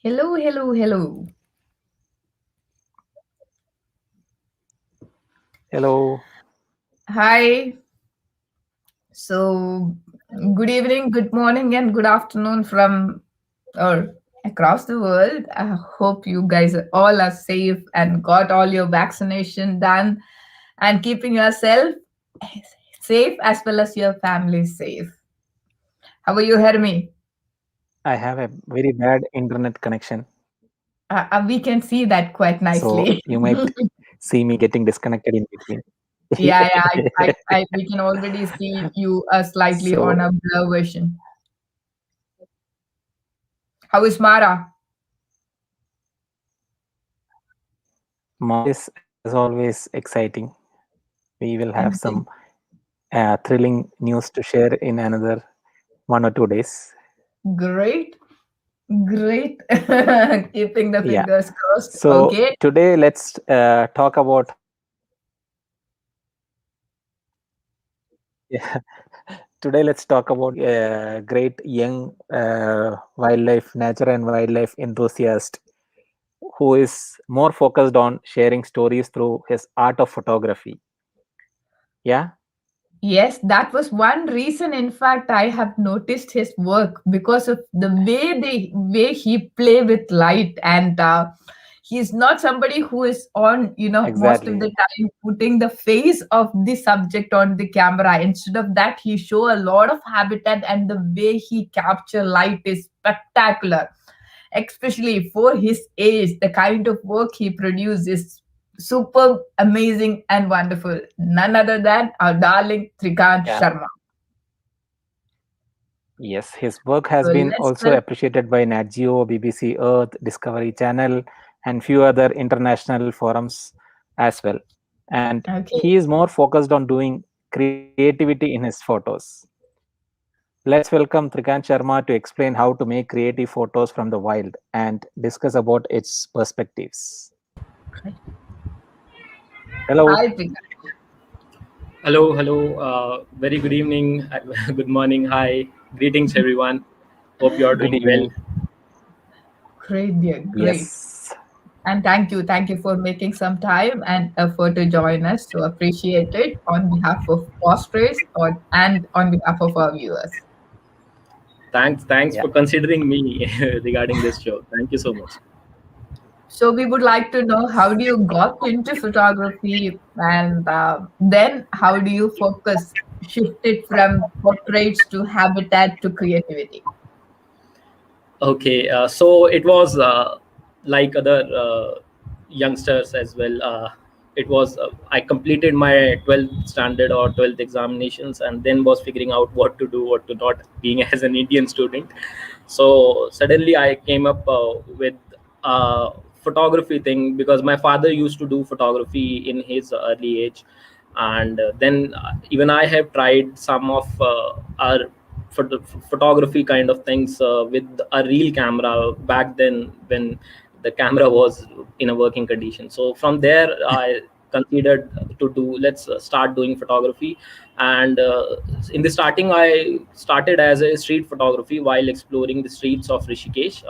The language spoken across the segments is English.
Hello, hello, hello. Hello. Hi. So, good evening, good morning, and good afternoon from or across the world. I hope you guys all are safe and got all your vaccination done and keeping yourself safe as well as your family safe. How are you, Hermi? I have a very bad internet connection, We can see that quite so nicely. you might see me getting disconnected in between. Yeah, yeah, we can already see you slightly on So a blur version. How is Mara? Mondays, as always, exciting. We will have Everything some thrilling news to share in another 1 or 2 days. great, great. Keeping the Yeah. fingers crossed. So Okay. today, let's talk about yeah. Today, let's talk about great young wildlife, nature and wildlife enthusiast who is more focused on sharing stories through his art of photography. Yeah, Yes, that was one reason. In fact, I have noticed his work because of the way he play with light, and he's not somebody who is on, most of exactly. the time putting the face of the subject on the camera. Instead of that, he show a lot of habitat, and the way he capture light is spectacular. Especially for his age, the kind of work he produces is super amazing and wonderful. None other than our darling Trikansh Yeah. Sharma. Yes, his work has So been let's also appreciated by Natgeo, BBC Earth, Discovery Channel, and few other international forums as well. And okay. he is more focused on doing creativity in his photos. Let's welcome Trikansh Sharma to explain how to make creative photos from the wild and discuss about its perspectives. Hello. Hi Trikansh. Hello, hello. Very good evening, good morning. Hi, greetings, everyone. Hope you are Good doing well. evening. Great, dear, great. Yes. And thank you for making some time and effort to join us. So appreciate it on behalf of Paws Trails and on behalf of our viewers. Thanks Yeah. for considering me regarding this show. Thank you so much. So we would like to know how do you got into photography, and then how do you focus shifted from portraits to habitat to creativity? Okay, so it was like other youngsters as well. It was I completed my 12th standard or 12th examinations, and then was figuring out what to do, what to not, being as an Indian student. So suddenly I came up with photography thing because my father used to do photography in his early age, and then even I have tried some of our photography kind of things with a real camera back then when the camera was in a working condition. So from there I considered to do let's start doing photography. And in the starting I started as a street photography while exploring the streets of Rishikesh,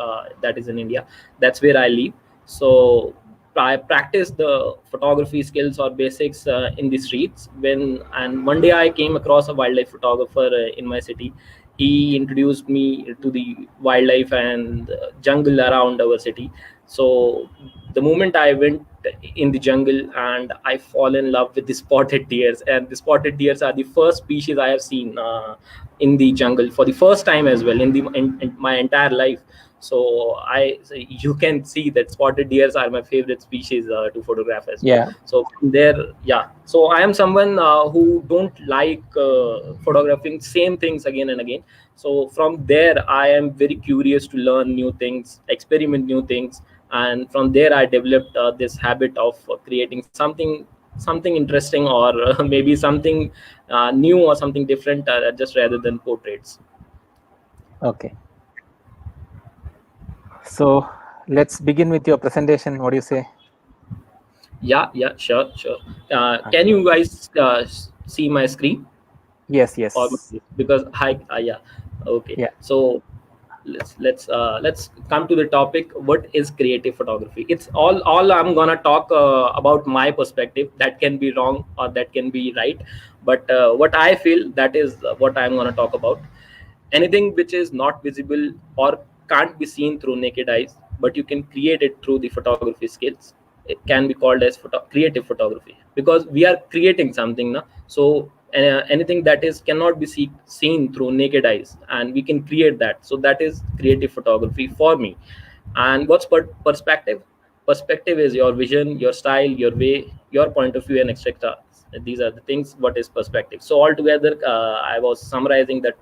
that is in India. That's where I live. So I practiced the photography skills or basics in the streets. And one day I came across a wildlife photographer in my city. He introduced me to the wildlife and jungle around our city. So the moment I went in the jungle, and I fall in love with the spotted deers, and the spotted deers are the first species I have seen in the jungle for the first time as well in my entire life. So you can see that spotted deers are my favorite species to photograph as well. Yeah. So from there, yeah, so I am someone who don't like photographing same things again and again. So from there I am very curious to learn new things, experiment new things, and from there I developed this habit of creating something interesting, or maybe something new or something different, just rather than portraits. Okay. So let's begin with your presentation. What do you say? Yeah, sure. Can Okay. you guys see my screen? Yes, Or yes. because hi, yeah, okay. Yeah. So let's come to the topic. What is creative photography? It's all I'm gonna talk about my perspective. That can be wrong or that can be right, but what I feel, that is what I'm gonna talk about. Anything which is not visible or can't be seen through naked eyes, but you can create it through the photography skills, it can be called as creative photography, because we are creating something now. So anything that is cannot be seen through naked eyes, and we can create that, so that is creative photography for me. And what's perspective? Perspective is your vision, your style, your way, your point of view, and etc. These are the things. What is perspective? So altogether, I was summarizing that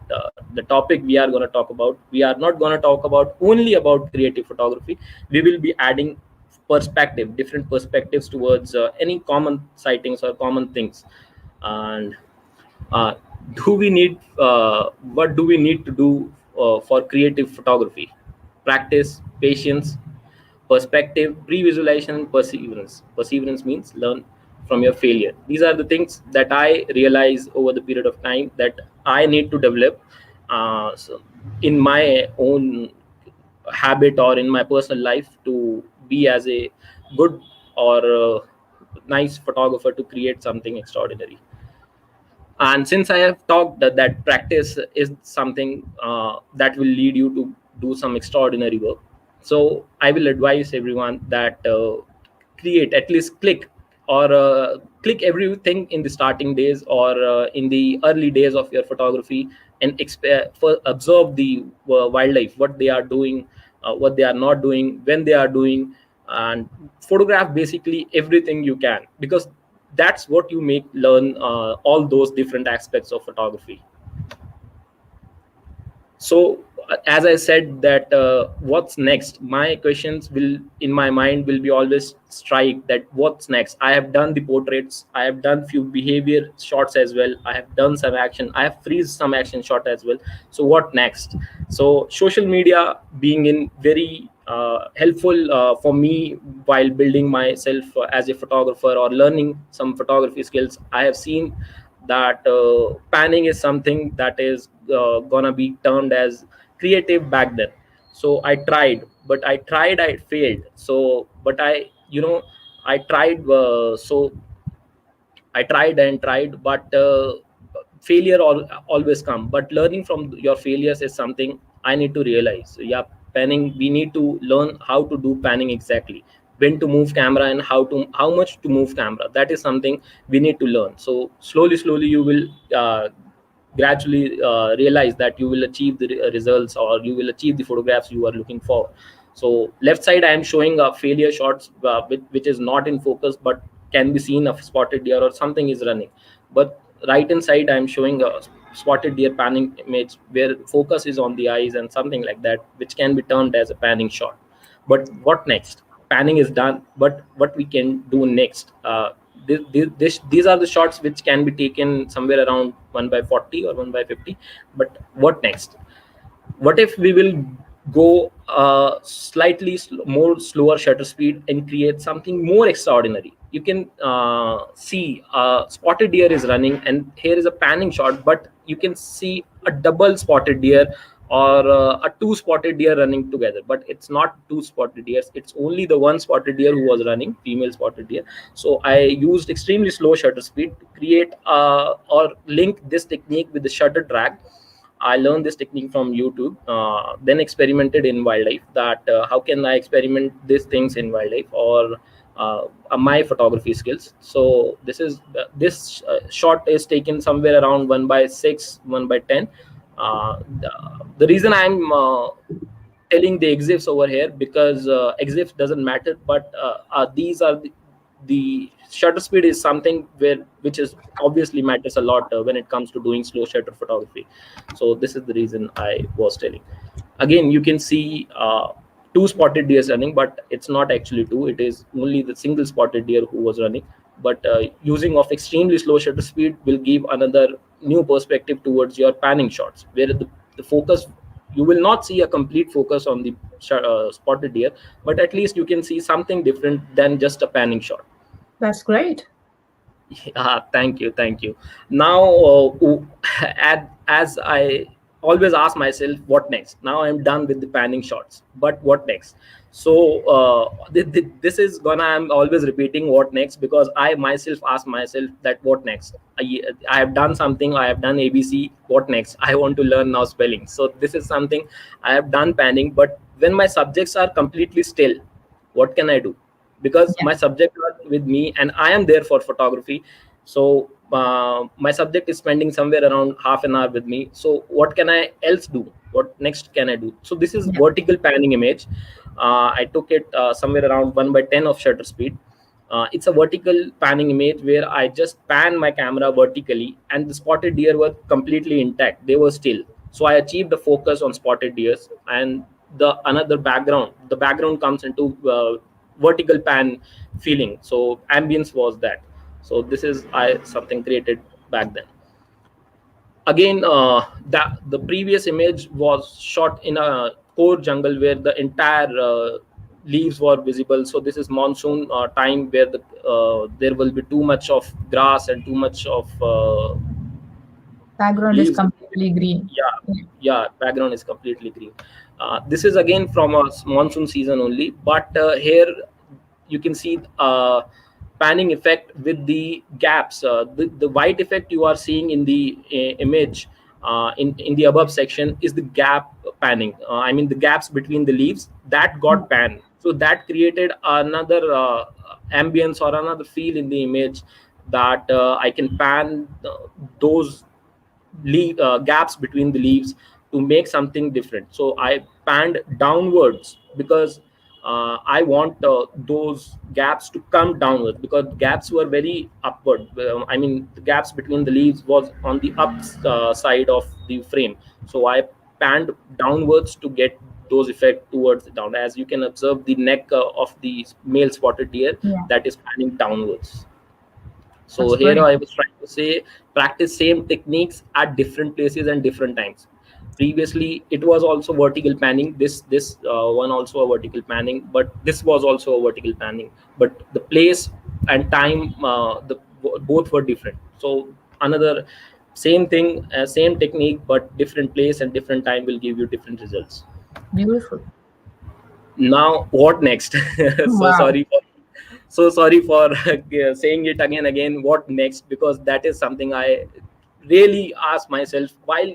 the topic we are going to talk about, we are not going to talk about only about creative photography. We will be adding perspective, different perspectives towards any common sightings or common things. And uh, do we need what do we need to do for creative photography? Practice, patience, perspective, pre-visualization, and perseverance. Perseverance means learn from your failure. These are the things that I realize over the period of time that I need to develop so in my own habit or in my personal life, to be as a good or nice photographer, to create something extraordinary. And since I have talked that practice is something that will lead you to do some extraordinary work, so I will advise everyone that create, at least click, or click everything in the starting days or in the early days of your photography, and observe the wildlife, what they are doing, what they are not doing, when they are doing, and photograph basically everything you can, because that's what you make learn all those different aspects of photography. So as I said that what's next, my questions will in my mind will be always strike that what's next. I have done the portraits, I have done few behavior shots as well, I have done some action, I have freeze some action shot as well. So what next? So social media being in very helpful for me while building myself as a photographer or learning some photography skills. I have seen that panning is something that is gonna be termed as creative back then. So I failed. So but I you know I tried so I tried and tried, but failure always come. But learning from your failures is something I need to realize. So yeah, panning. We need to learn how to do panning exactly, when to move camera and how much to move camera. That is something we need to learn. So slowly you will gradually realize that you will achieve the results, or you will achieve the photographs you are looking for. So left side I am showing failure shots which is not in focus, but can be seen a spotted deer or something is running. But right hand side I am showing a spotted deer panning image where focus is on the eyes and something like that, which can be termed as a panning shot. But what next? Panning is done, but what we can do next? These are the shots which can be taken somewhere around 1 by 40 or 1 by 50. But what next? What if we will go slightly more slower shutter speed and create something more extraordinary? You can see spotted deer is running, and here is a panning shot, but you can see a double spotted deer or a two spotted deer running together. But it's not two spotted deers, it's only the one spotted deer who was running, female spotted deer. So I used extremely slow shutter speed to create or link this technique with the shutter drag. I learned this technique from YouTube, then experimented in wildlife. That how can I experiment these things in wildlife or my photography skills. So this shot is taken somewhere around 1 by 6, 1 by 10. The reason I'm telling the exifs over here, because exif doesn't matter, but these are the shutter speed is something which is obviously matters a lot when it comes to doing slow shutter photography. So this is the reason I was telling. Again, you can see two spotted deers running, but it's not actually two, it is only the single spotted deer who was running. But using of extremely slow shutter speed will give another new perspective towards your panning shots, where the focus, you will not see a complete focus on the spotted deer, but at least you can see something different than just a panning shot. That's great. Thank you. Now, as I always ask myself, what next? Now I'm done with the panning shots, but what next? So this is gonna, I'm always repeating what next, because I myself ask myself that what next. I have done something, I have done ABC, what next? I want to learn now spelling. So this is something I have done panning, but when my subjects are completely still, what can I do? Because Yeah. my subject are with me and I am there for photography. So my subject is spending somewhere around half an hour with me. So what can I else do? What next can I do? So this is Yeah. vertical panning image. I took it somewhere around 1/10 of shutter speed. It's a vertical panning image where I just pan my camera vertically, and the spotted deer were completely intact. They were still. So I achieved the focus on spotted deers, and the another background. The background comes into vertical pan feeling. So ambience was that. So this is I something created back then. Again, that the previous image was shot in a core jungle where the entire leaves were visible. So this is monsoon time, where there will be too much of grass and too much of Background is leaves. completely green. Yeah, Yeah. yeah, background is completely green. This is again from a monsoon season only, but here you can see panning effect with the gaps. The white effect you are seeing in the image, in the above section, is the gap panning. I mean the gaps between the leaves that got panned. So that created another ambience or another feel in the image, that I can pan those gaps between the leaves to make something different. So I panned downwards because I want those gaps to come downwards, because gaps were very upward. I mean, the gaps between the leaves was on the up side of the frame. So I panned downwards to get those effect towards the down. As you can observe, the neck of the male spotted deer, Yeah. that is panning downwards. So That's here good. I was trying to say, practice same techniques at different places and different times. Previously, it was also vertical panning. This one also a vertical panning, but this was also a vertical panning. But the place and time, both were different. So another same thing, same technique, but different place and different time will give you different results. Beautiful. Now what next? so Wow. sorry for so sorry for saying it again, what next, because that is something I really ask myself while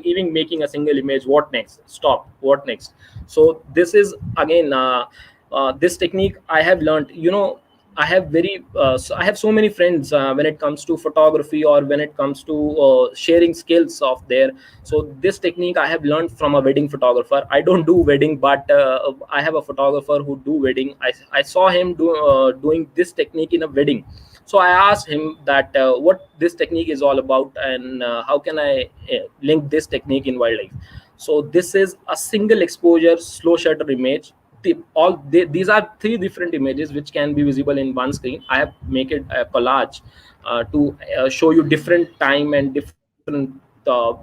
even making a single image. What next? Stop. What next? So this is again, this technique I have learned. I have so many friends when it comes to photography, or when it comes to sharing skills of their. So this technique I have learned from a wedding photographer. I don't do wedding, but I have a photographer who do wedding. I saw him doing this technique in a wedding. So I asked him that what this technique is all about, and how can I link this technique in wildlife. So this is a single exposure slow shutter image. These are three different images which can be visible in one screen. I have make it a collage to show you different time and different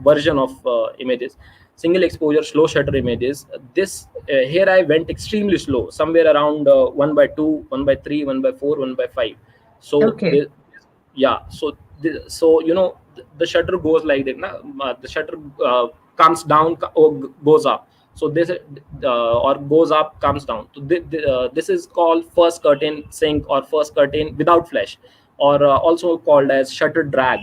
version of images. Single exposure slow shutter images. This here I went extremely slow, somewhere around 1/2, 1/3, 1/4, 1/5. So Okay. yeah, so the shutter goes like that, the shutter comes down, or goes up. So this or goes up, comes down. So this is called first curtain sync, or first curtain without flash, or also called as shutter drag.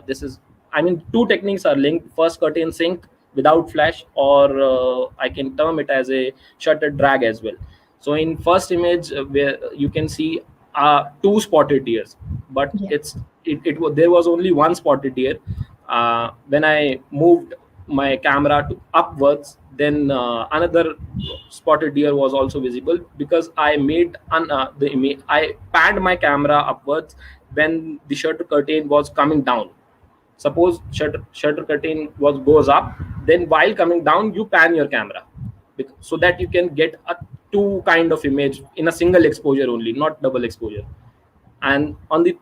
This is, I mean, two techniques are linked: first curtain sync without flash, or I can term it as a shutter drag as well. So in first image, where you can see two spotted deers, but Yeah. there was only one spotted deer. When I moved my camera to upwards, then another spotted deer was also visible, because I made the image. I panned my camera upwards when the shutter curtain was coming down. Suppose shutter curtain goes up, then while coming down you pan your camera, so that you can get a two kind of image in a single exposure only, not double exposure. And on the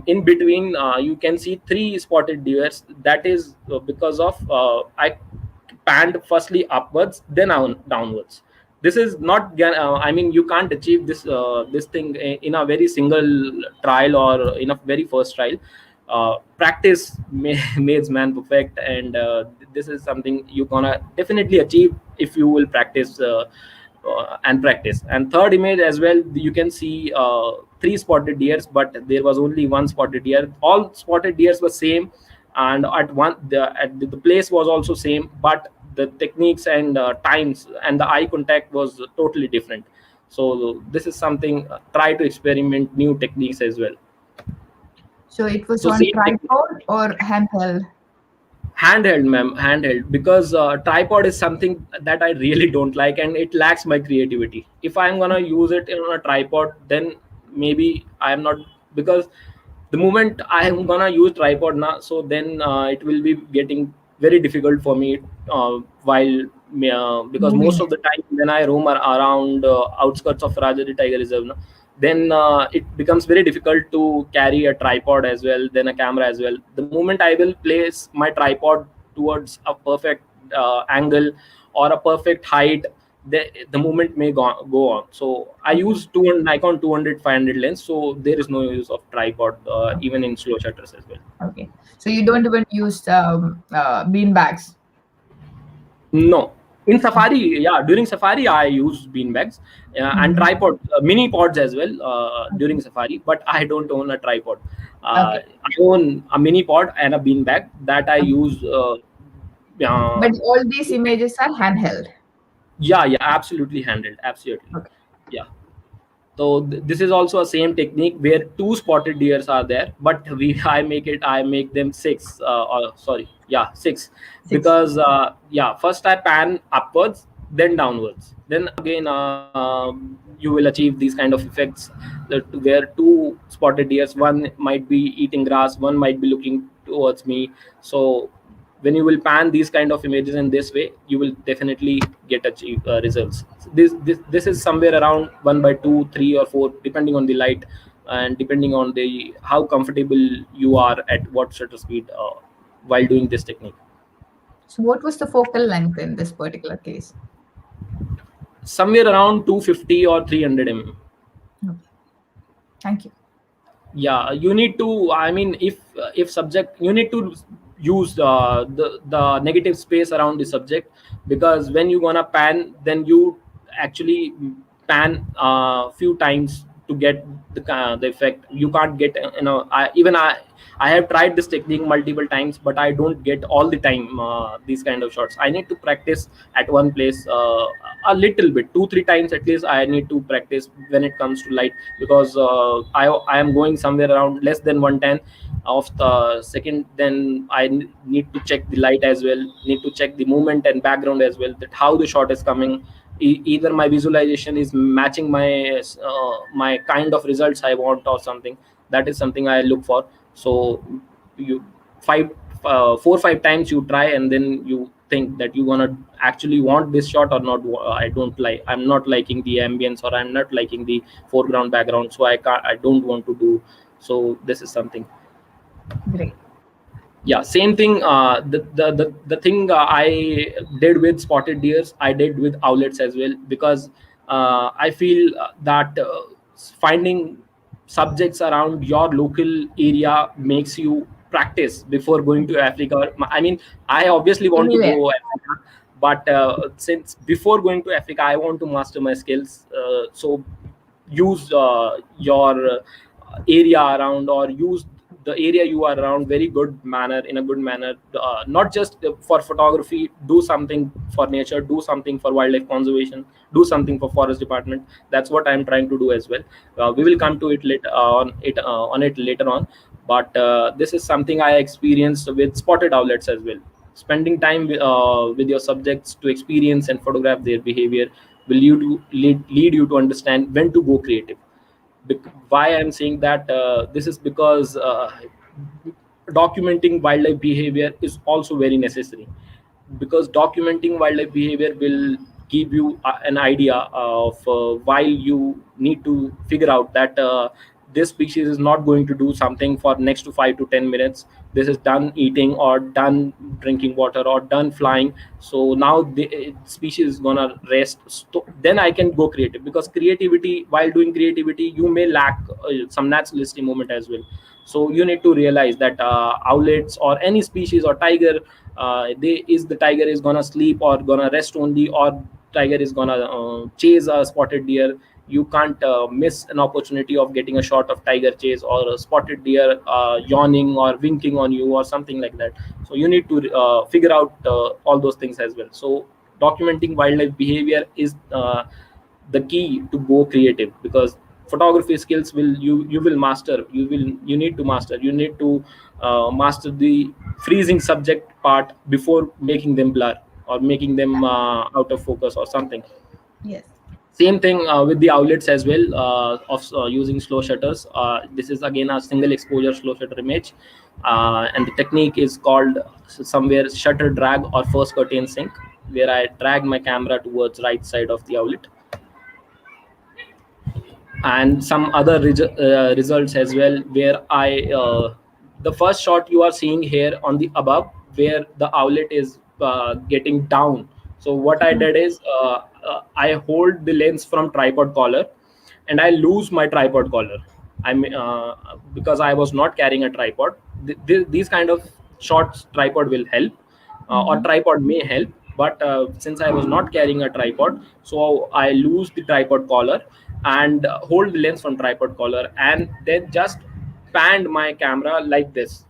in between, you can see three spotted deers. That is because of I panned firstly upwards, then downwards. This is not I mean, you can't achieve this thing in a very single trial, or in a very first trial. practice makes man perfect, and this is something you gonna definitely achieve if you will practice and practice. And third image as well, you can see three spotted deers, but there was only one spotted deer. All spotted deers were same, and the place was also same, but the techniques and times and the eye contact was totally different. So this is something, try to experiment new techniques as well. So it was So on same technique. tripod or handheld? Handheld, ma'am, handheld, because tripod is something that I really don't like, and it lacks my creativity. If I'm gonna use it on a tripod, then maybe I'm not, because the moment I am gonna use tripod now, so then it will be getting very difficult for me while because Moving most it. of the time when I roam around outskirts of Rajari Tiger Reserve, no, then it becomes very difficult to carry a tripod as well, then a camera as well. The moment I will place my tripod towards a perfect angle or a perfect height, the movement may go on. So I Okay. use 200 Nikon 200 500 lens, so there is no use of tripod Okay. even in slow shutters as well. Okay. So you don't even use bean bags. No, in Safari, yeah, during Safari I use beanbags and Mhm. tripod, mini pods as well Okay. during Safari. But I don't own a tripod. Okay. I own a mini pod and a beanbag that I Okay. use. But all these images are handheld. Yeah, yeah, absolutely handled, absolutely. Okay. Yeah. So this is also a same technique where two spotted deers are there, but I make them six, or sorry, yeah, six, Six. because yeah, first I pan upwards, then downwards, then again you will achieve these kind of effects, where two spotted deers, one might be eating grass, one might be looking towards me. So when you will pan these kind of images in this way, you will definitely get achieve results. This is somewhere around 1 by 2 3 or 4, depending on the light and depending on the how comfortable you are at what shutter speed while doing this technique. So what was the focal length in this particular case? Somewhere around 250 or 300 mm. Okay. Thank you. Yeah, you need to, I mean, if subject, you need to use the negative space around the subject, because when you gonna pan, then you actually pan few times to get the effect. You can't get, I have tried this technique multiple times, but I don't get all the time these kind of shots. I need to practice at one place a little bit, 2 3 times at least. I need to practice when it comes to light, because I am going somewhere around less than 110 of the second. Then need to check the light as well, need to check the movement and background as well, that how the shot is coming. Either my visualization is matching my kind of results I want or something. That is something I look for. So you five 4 5 times you try, and then you think that you gonna actually want this shot or not. I'm not liking the ambience, or I'm not liking the foreground background, so I don't want to do. So this is something. Great. Yeah, same thing. The thing I did with spotted deers, I did with owlets as well, because I feel that finding subjects around your local area makes you practice before going to Africa. I mean, I obviously want to Anywhere. go Africa, but since before going to Africa I want to master my skills. So use your area around, or use the area you are around very good manner, in a good manner, not just for photography. Do something for nature, do something for wildlife conservation, do something for forest department. That's what I'm trying to do as well. We will come to it later on it later on. But this is something I experienced with spotted owlets as well. Spending time with your subjects to experience and photograph their behavior will lead you to understand when to go creative. Why I'm saying that, this is because documenting wildlife behavior is also very necessary, because documenting wildlife behavior will give you an idea of why you need to figure out that this species is not going to do something for next to 5 to 10 minutes. This is done eating, or done drinking water, or done flying. So now the species is gonna rest. Then I can go creative, because creativity, while doing creativity, you may lack some naturalistic moment as well. So you need to realize that owlets or any species or tiger, the tiger is gonna sleep or gonna rest only, or tiger is gonna chase a spotted deer. You can't miss an opportunity of getting a shot of tiger chase or a spotted deer yawning or winking on you or something like that. So you need to figure out all those things as well. So documenting wildlife behavior is the key to go creative, because photography skills you will master, you need to master, you need to master the freezing subject part before making them blur or making them out of focus or something. Yes. Same thing with the outlets as well, of using slow shutters. This is again a single exposure slow shutter image, and the technique is called somewhere shutter drag or first curtain sync, where I drag my camera towards right side of the outlet. And some other results as well, where I the first shot you are seeing here on the above, where the owlet is getting down. So what I did is I hold the lens from tripod collar, and I lose my tripod collar. I mean, because I was not carrying a tripod. These kind of shots tripod will help, or Mhm. tripod may help. But since I was not carrying a tripod, so I lose the tripod collar and hold the lens from tripod collar, and then just panned my camera like this.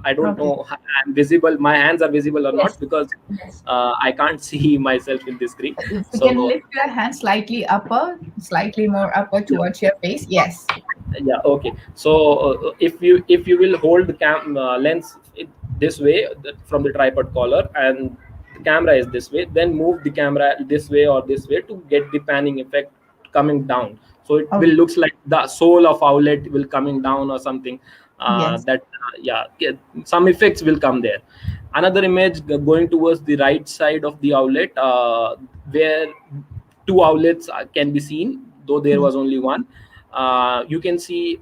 I don't Okay. know I'm visible, my hands are visible or Yes. not, because Yes. I can't see myself in this screen. If you can So lift your hand slightly upper, slightly more upper towards your face. Yes. yeah, okay. So if you will hold the lens this way, from the tripod collar, and the camera is this way, then move the camera this way or this way to get the panning effect coming down. So it will Okay. looks like the soul of owlet will coming down or something, Yes. that yeah, some effects will come there. Another image going towards the right side of the outlet, where two outlets can be seen, though there Hmm. was only one. You can see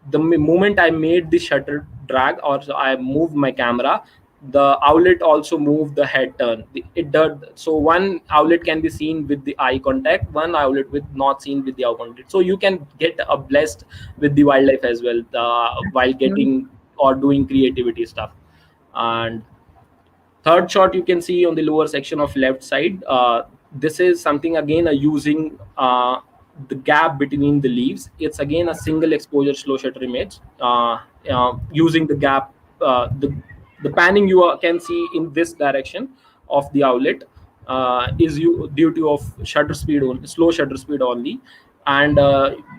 the moment I made the shutter drag, or I moved my camera, the outlet also moved the head turn. It does. So one outlet can be seen with the eye contact, one outlet with not seen with the eye contact. So you can get a blessed with the wildlife as well, while Absolutely. getting or doing creativity stuff. And third shot you can see on the lower section of left side, this is something again using the gap between the leaves. It's again a single exposure slow shutter image, using the gap, the panning you can see in this direction of the outlet, is due to of shutter speed only, slow shutter speed only. And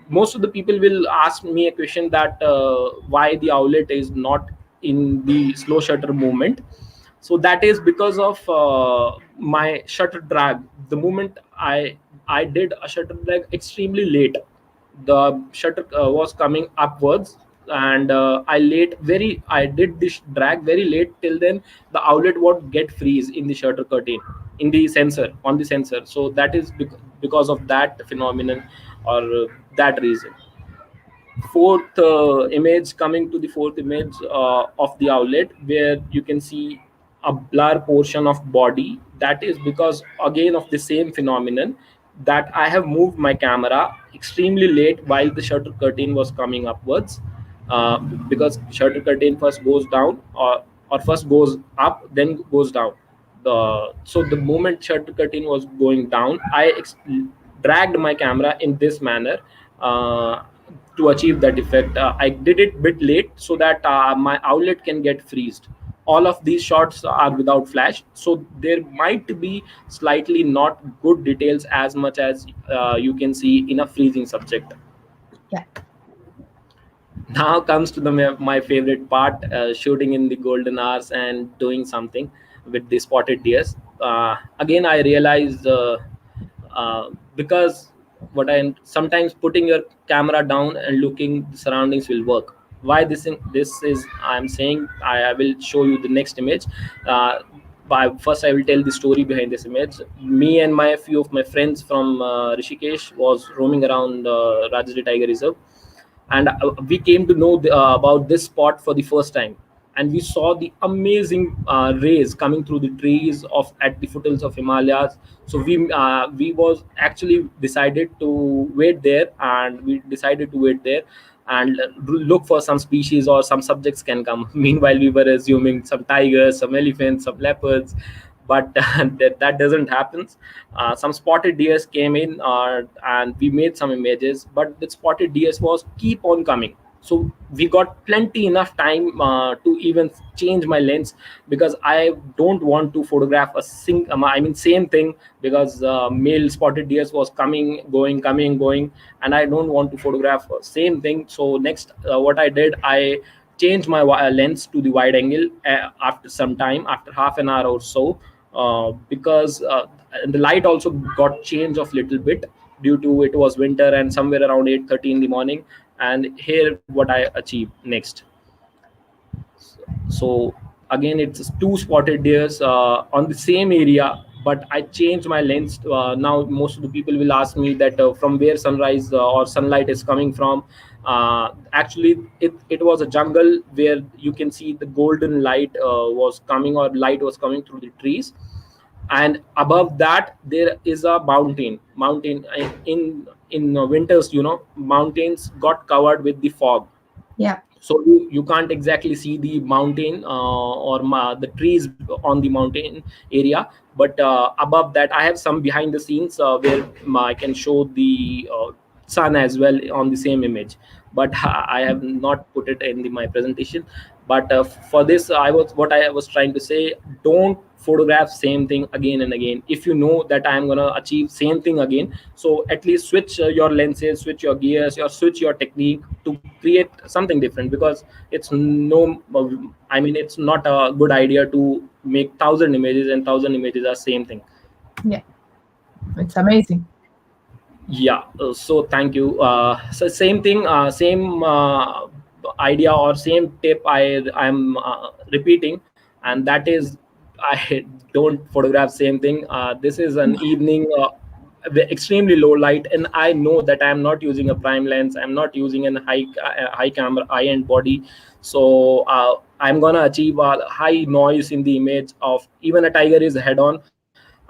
most of the people will ask me a question that why the outlet is not in the slow shutter movement. So that is because of my shutter drag. The moment I did a shutter drag extremely late, the shutter was coming upwards, and I did this drag very late. Till then the outlet would get freeze in the shutter curtain, in the sensor, on the sensor. So that is because of that phenomenon, or that reason. Fourth image, coming to the fourth image of the outlet, where you can see a blur portion of body. That is because again of the same phenomenon, that I have moved my camera extremely late while the shutter curtain was coming upwards, uh, because shutter curtain first goes down, or first goes up then goes down. So the moment shutter curtain was going down, dragged my camera in this manner, uh, to achieve that effect. I did it bit late, so that my outlet can get freezed. All of these shots are without flash, so there might be slightly not good details as much as you can see in a freezing subject. Yeah. Now comes to my favorite part, shooting in the golden hours and doing something with the spotted deers. Again I realized, because what I sometimes putting your camera down and looking the surroundings will work. Why this is I'm saying, I will show you the next image. uh, First I will tell the story behind this image. Me and my few of my friends from Rishikesh was roaming around Rajasthan Tiger Reserve, and we came to know about this spot for the first time. And we saw the amazing rays coming through the trees of at the foothills of Himalayas. So we was actually decided to wait there, and we decided to wait there and look for some species or some subjects can come. Meanwhile, we were assuming some tigers, some elephants, some leopards, but that doesn't happen. Some spotted deers came in, and we made some images, but the spotted deers was keep on coming. So we got plenty enough time to even change my lens, because I don't want to photograph I mean same thing, because male spotted deers was coming going coming going, and I don't want to photograph same thing. So next, what I did, I changed my lens to the wide angle after some time, after half an hour or so, because the light also got changed of little bit, due to it was winter and somewhere around 8:30 in the morning. And here what I achieved next. So again, it's two spotted deers on the same area, but I changed my lens. Now most of the people will ask me that from where sunrise or sunlight is coming from. Actually, it was a jungle where you can see the golden light was coming, or light was coming through the trees, and above that there is a mountain. In winters, mountains got covered with the fog, Yeah. so you can't exactly see the mountain the trees on the mountain area. But above that, I have some behind the scenes where I can show the sun as well on the same image, but I have not put it in my presentation. But for this, I was trying to say, don't photograph same thing again and again. If you know that I am going to achieve same thing again, so at least switch your lenses, switch your gears, or switch your technique to create something different. Because it's no I mean, it's not a good idea to make 1,000 images, and 1,000 images are same thing. Yeah. It's amazing. Yeah, so thank you. So same thing, same idea or same tip I'm repeating, and that is, I don't photograph same thing. This is an evening, extremely low light, and I know that I'm not using a prime lens, I'm not using an high camera, high end body. So I'm gonna achieve a high noise in the image of even a tiger is head on.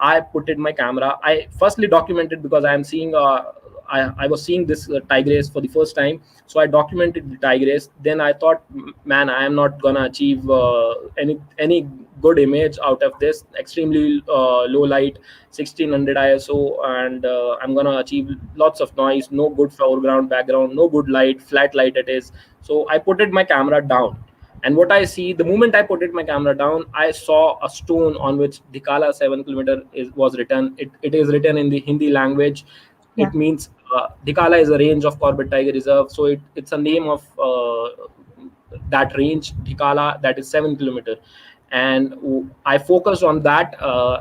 I put in my camera. I firstly documented, because I am seeing I was seeing this tigress for the first time. So I documented the tigress. Then I thought, man, I am not gonna achieve any good image out of this. Extremely low light, 1600 ISO, and I'm gonna achieve lots of noise, no good foreground, background, no good light, flat light it is. So I put it my camera down, and what I see, the moment I put it my camera down, I saw a stone on which Dhikala 7 kilometer was written. It is written in the Hindi language. Yeah. It means Dhikala is a range of Corbett Tiger Reserve. So it's a name of that range, Dhikala, that is 7 kilometer. And I focused on that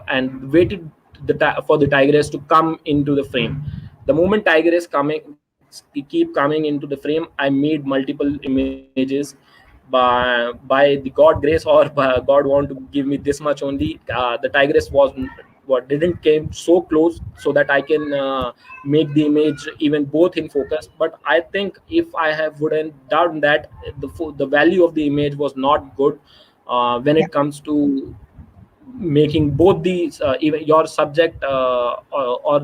and waited for the tigress to come into the frame. The moment tigress keep coming into the frame, I made multiple images. By the God grace, or by God want to give me this much only, the tigress was what didn't came so close, so that I can make the image even both in focus. But I think if I have wouldn't done that, the value of the image was not good when Yeah. it comes to making both these even your subject or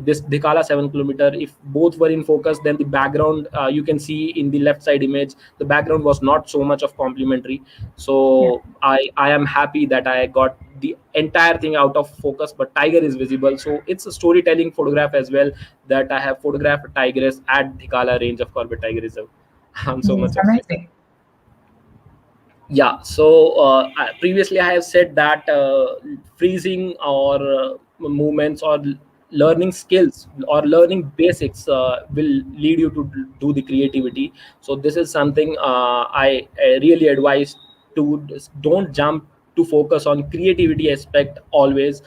this Dhikala 7 kilometer, if both were in focus, then the background, you can see in the left side image, the background was not so much of complementary. Yeah. So I am happy that I got the entire thing out of focus, but tiger is visible. So it's a storytelling photograph as well, that I have photographed a tigress at Dhikala range of Corbett Tiger Reserve. I'm so It's much of it. amazing. Yeah, so previously I have said that freezing or movements or learning skills or learning basics will lead you to do the creativity. So this is something I really advise to don't jump to focus on creativity aspect always.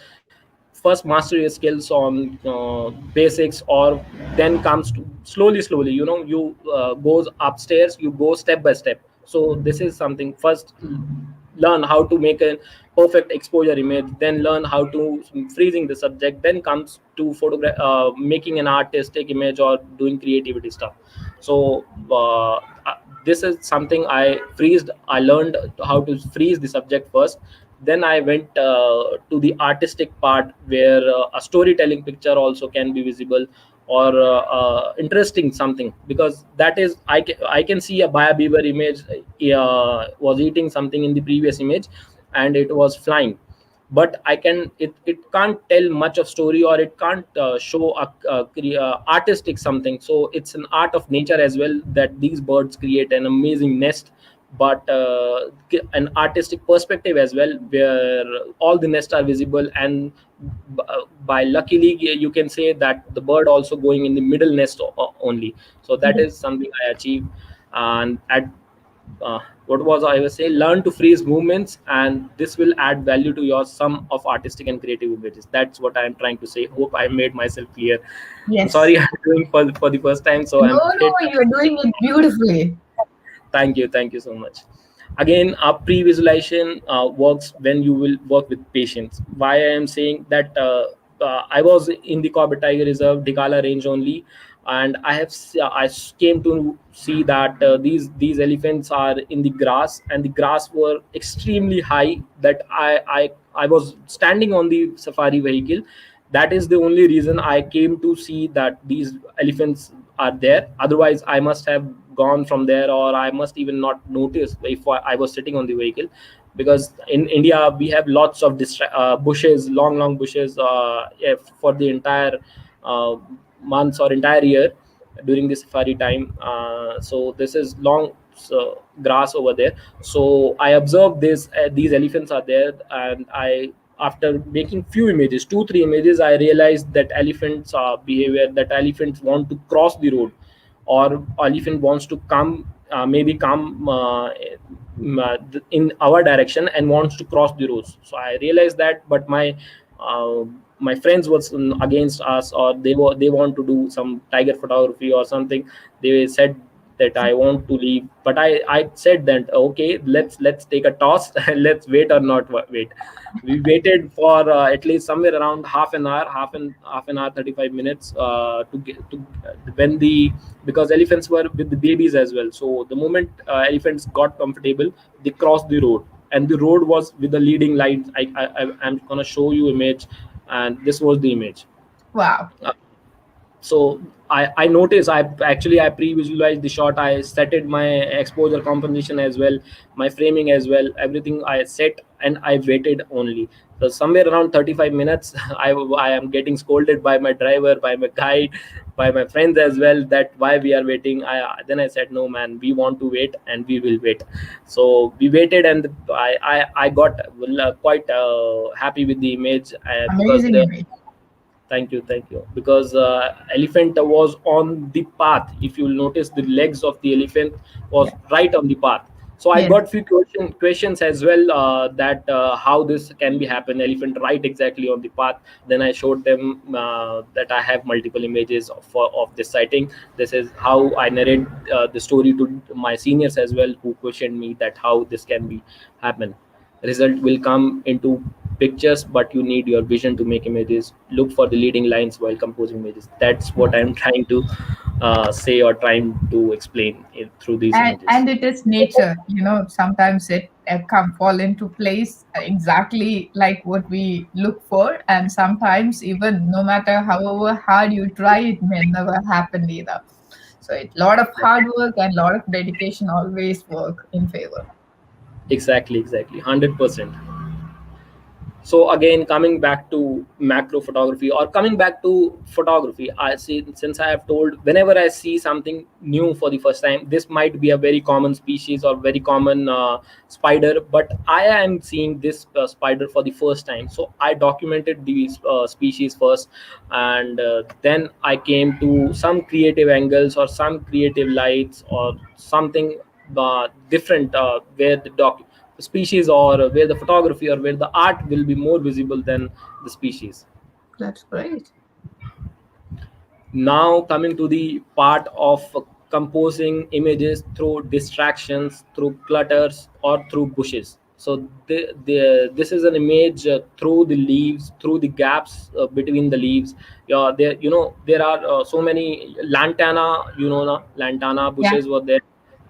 First master your skills on basics, or then comes to slowly, you goes upstairs, you go step by step. So this is something. First learn how to make a perfect exposure image, then learn how to freezing the subject, then comes to photograph making an artistic image or doing creativity stuff. So this is something I learned how to freeze the subject first. Then I went to the artistic part, where a storytelling picture also can be visible. or interesting something, because that is I can see a buyer beaver image was eating something in the previous image, and it was flying, but it can't tell much of story, or it can't show a artistic something. So it's an art of nature as well, that these birds create an amazing nest, but an artistic perspective as well, where all the nests are visible, and by luckily you can say that the bird also going in the middle nest only. So that is something I achieved. And at what was I was saying, learn to freeze movements, and this will add value to your sum of artistic and creative images. That's what I'm trying to say. Hope I made myself clear. I'm Yes. sorry, I'm doing for the first time, so No, I'm no, you're doing it beautifully. thank you so much. Again, our pre-visualization works when you will work with patients. Why I am saying that, I was in the Corbett Tiger Reserve Dikala range only, and came to see that these elephants are in the grass, and the grass were extremely high, that I was standing on the safari vehicle. That is the only reason I came to see that these elephants are there. Otherwise I must have gone from there, or I must even not notice if I was sitting on the vehicle. Because in India we have lots of bushes, long bushes, for the entire uh, months or entire year during the safari time. So this is long grass over there. So I observed this, these elephants are there, and I, after making few images, 2 3 images, I realized that elephants behavior, that elephants want to cross the road, or elephant wants to come, maybe come in our direction and wants to cross the roads. So I realized that, but uh, my friends was against us, or they want to do some tiger photography or something. They said that I want to leave, but I said that okay, let's take a toss and let's wait or not wait. We waited for at least somewhere around half an hour 35 minutes to get to when the because elephants were with the babies as well. So the moment elephants got comfortable, they crossed the road, and the road was with the leading lights. I'm gonna show you image, and this was the image. Wow. So I noticed, I pre-visualized the shot. I setted my exposure composition as well, my framing as well, everything I set, and I waited only. So somewhere around 35 minutes I am getting scolded by my driver, by my guide, by my friends as well, that why we are waiting. Then I said, no man, we want to wait and we will wait. So we waited, and I got quite happy with the image, because Amazing the image. thank you, because elephant was on the path. If you notice, the legs of the elephant was Yeah. right on the path. So I Yes. got few questions as well, that how this can be happen, elephant right exactly on the path. Then I showed them that I have multiple images of this sighting. This is how I narrate the story to my seniors as well, who questioned me that how this can be happen. Result will come into pictures, but you need your vision to make images. Look for the leading lines while composing images. That's what I'm trying to say, or trying to explain through these images. And it is nature, sometimes it come fall into place exactly like what we look for, and sometimes even no matter however hard you try, it may never happen either. So a lot of hard work and lot of dedication always work in favor. Exactly, 100%. So again, coming back to macro photography, or coming back to photography, I see, since I have told, whenever I see something new for the first time, this might be a very common species or very common spider, but I am seeing this spider for the first time. So I documented these species first, and then I came to some creative angles or some creative lights or something different, where the species, or where the photography or where the art will be more visible than the species. That's great. Now coming to the part of composing images through distractions, through clutters, or through bushes. So this is an image through the leaves, through the gaps between the leaves. Yeah, there are so many lantana, lantana Yeah. bushes were there,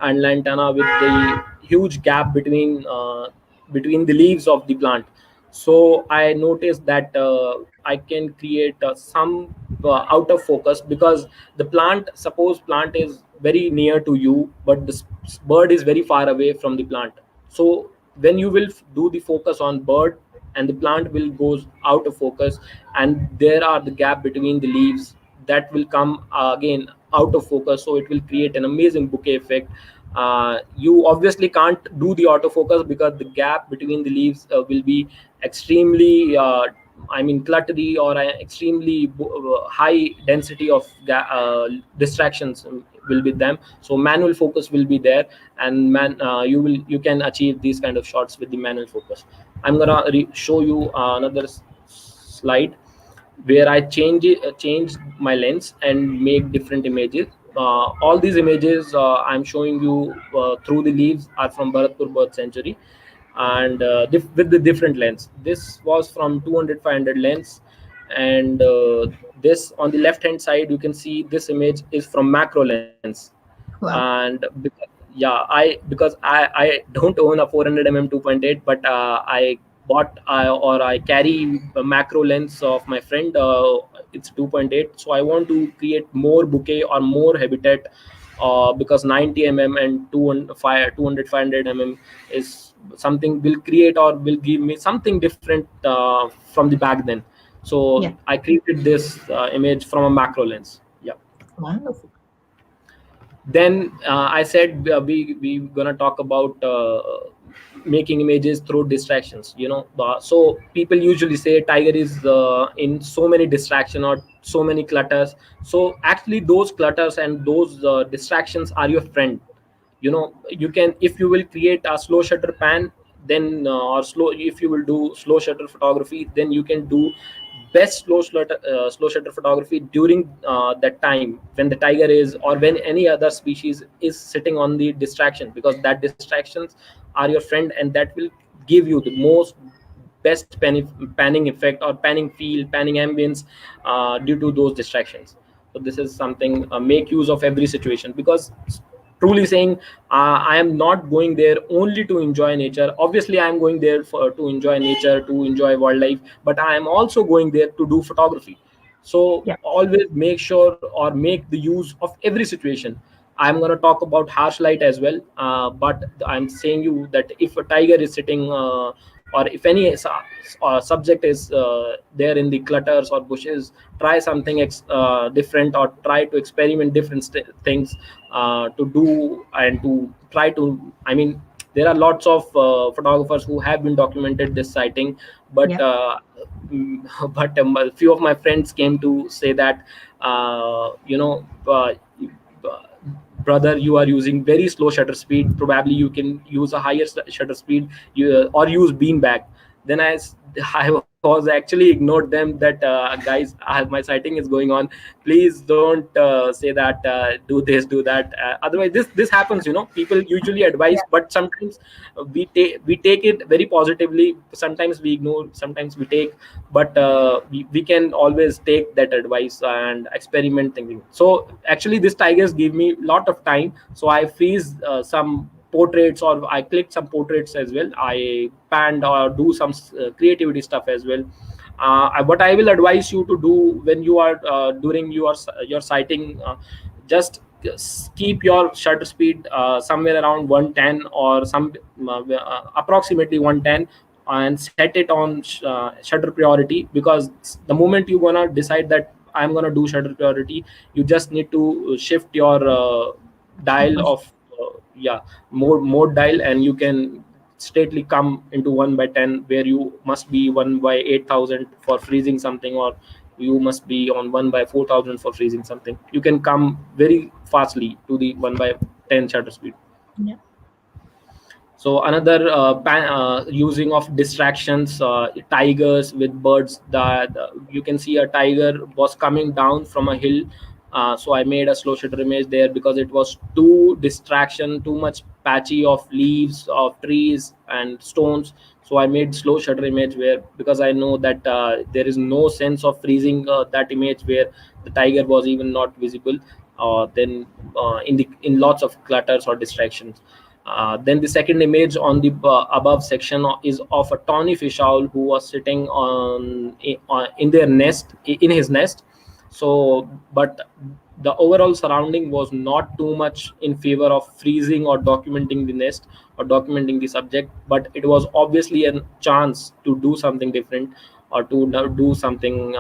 and lantana with the huge gap between the leaves of the plant. So I noticed that I can create some out of focus, because the plant, suppose plant is very near to you, but the bird is very far away from the plant. So when you will do the focus on bird, and the plant will goes out of focus, and there are the gap between the leaves that will come again out of focus, so it will create an amazing bouquet effect. You obviously can't do the autofocus because the gap between the leaves will be extremely cluttery, or extremely high density of distractions will be them. So manual focus will be there, and you can achieve these kind of shots with the manual focus. I'm gonna show you another slide where I change my lens and make different images. All these images I'm showing you through the leaves are from Bharatpur Bird Sanctuary, and with the different lens. This was from 200-500 lens, and this on the left hand side you can see this image is from macro lens. Wow. And because I don't own a 400 mm 2.8, but I bought or I carry a macro lens of my friend. It's 2.8, so I want to create more bouquet or more habitat, because 90 mm and 200 500 mm is something will create or will give me something different from the back then. So Yeah. I created this image from a macro lens. Yeah. Wonderful. Then I said we gonna talk about making images through distractions, so people usually say tiger is in so many distraction or so many clutters. So actually those clutters and those distractions are your friend. You can, if you will create a slow shutter pan, then or slow if you will do slow shutter photography, then you can do best slow shutter photography during that time when the tiger is, or when any other species is sitting on the distraction, because that distractions are your friend, and that will give you the most best panning effect or panning feel, panning ambience due to those distractions. So this is something, make use of every situation, because truly saying, I am not going there only to enjoy nature. Obviously I am going there to enjoy nature, to enjoy wildlife, but I am also going there to do photography. So Yeah. always make sure or make the use of every situation. I'm going to talk about harsh light as well, but I'm saying you that if a tiger is sitting or if any subject is there in the clutters or bushes, try something different, or try to experiment different things to do, and to try to, I mean, there are lots of photographers who have been documented this sighting, but Yeah. a few of my friends came to say that brother, you are using very slow shutter speed, probably you can use a higher shutter speed, or use beam back. Then I was actually ignored them that guys, my sighting is going on, please don't say that, do this, do that, otherwise this happens. People usually advise, Yeah. but sometimes we take it very positively, sometimes we ignore, sometimes we take, but we can always take that advice and experiment thinking. So actually this tigers give me a lot of time, so I freeze some portraits, or I clicked some portraits as well, I panned or do some creativity stuff as well. What I will advise you to do when you are during your sighting, just keep your shutter speed somewhere around 110, or approximately 110, and set it on shutter priority, because the moment you gonna decide that I'm gonna do shutter priority, you just need to shift your dial Focus. of yeah, mode dial, and you can straightly come into 1 by 10, where you must be 1 by 8,000 for freezing something, or you must be on 1 by 4,000 for freezing something. You can come very fastly to the 1 by 10 shutter speed. Yeah. So another using of distractions, tigers with birds, that you can see a tiger was coming down from a hill. So I made a slow shutter image there, because it was too distraction, too much patchy of leaves of trees and stones. So I made slow shutter image where, because I know that there is no sense of freezing that image where the tiger was even not visible, then in lots of clutters or distractions. Then the second image on the above section is of a tawny fish owl who was sitting in their nest, in his nest. So but the overall surrounding was not too much in favor of freezing or documenting the nest or documenting the subject, but it was obviously a chance to do something different, or to do something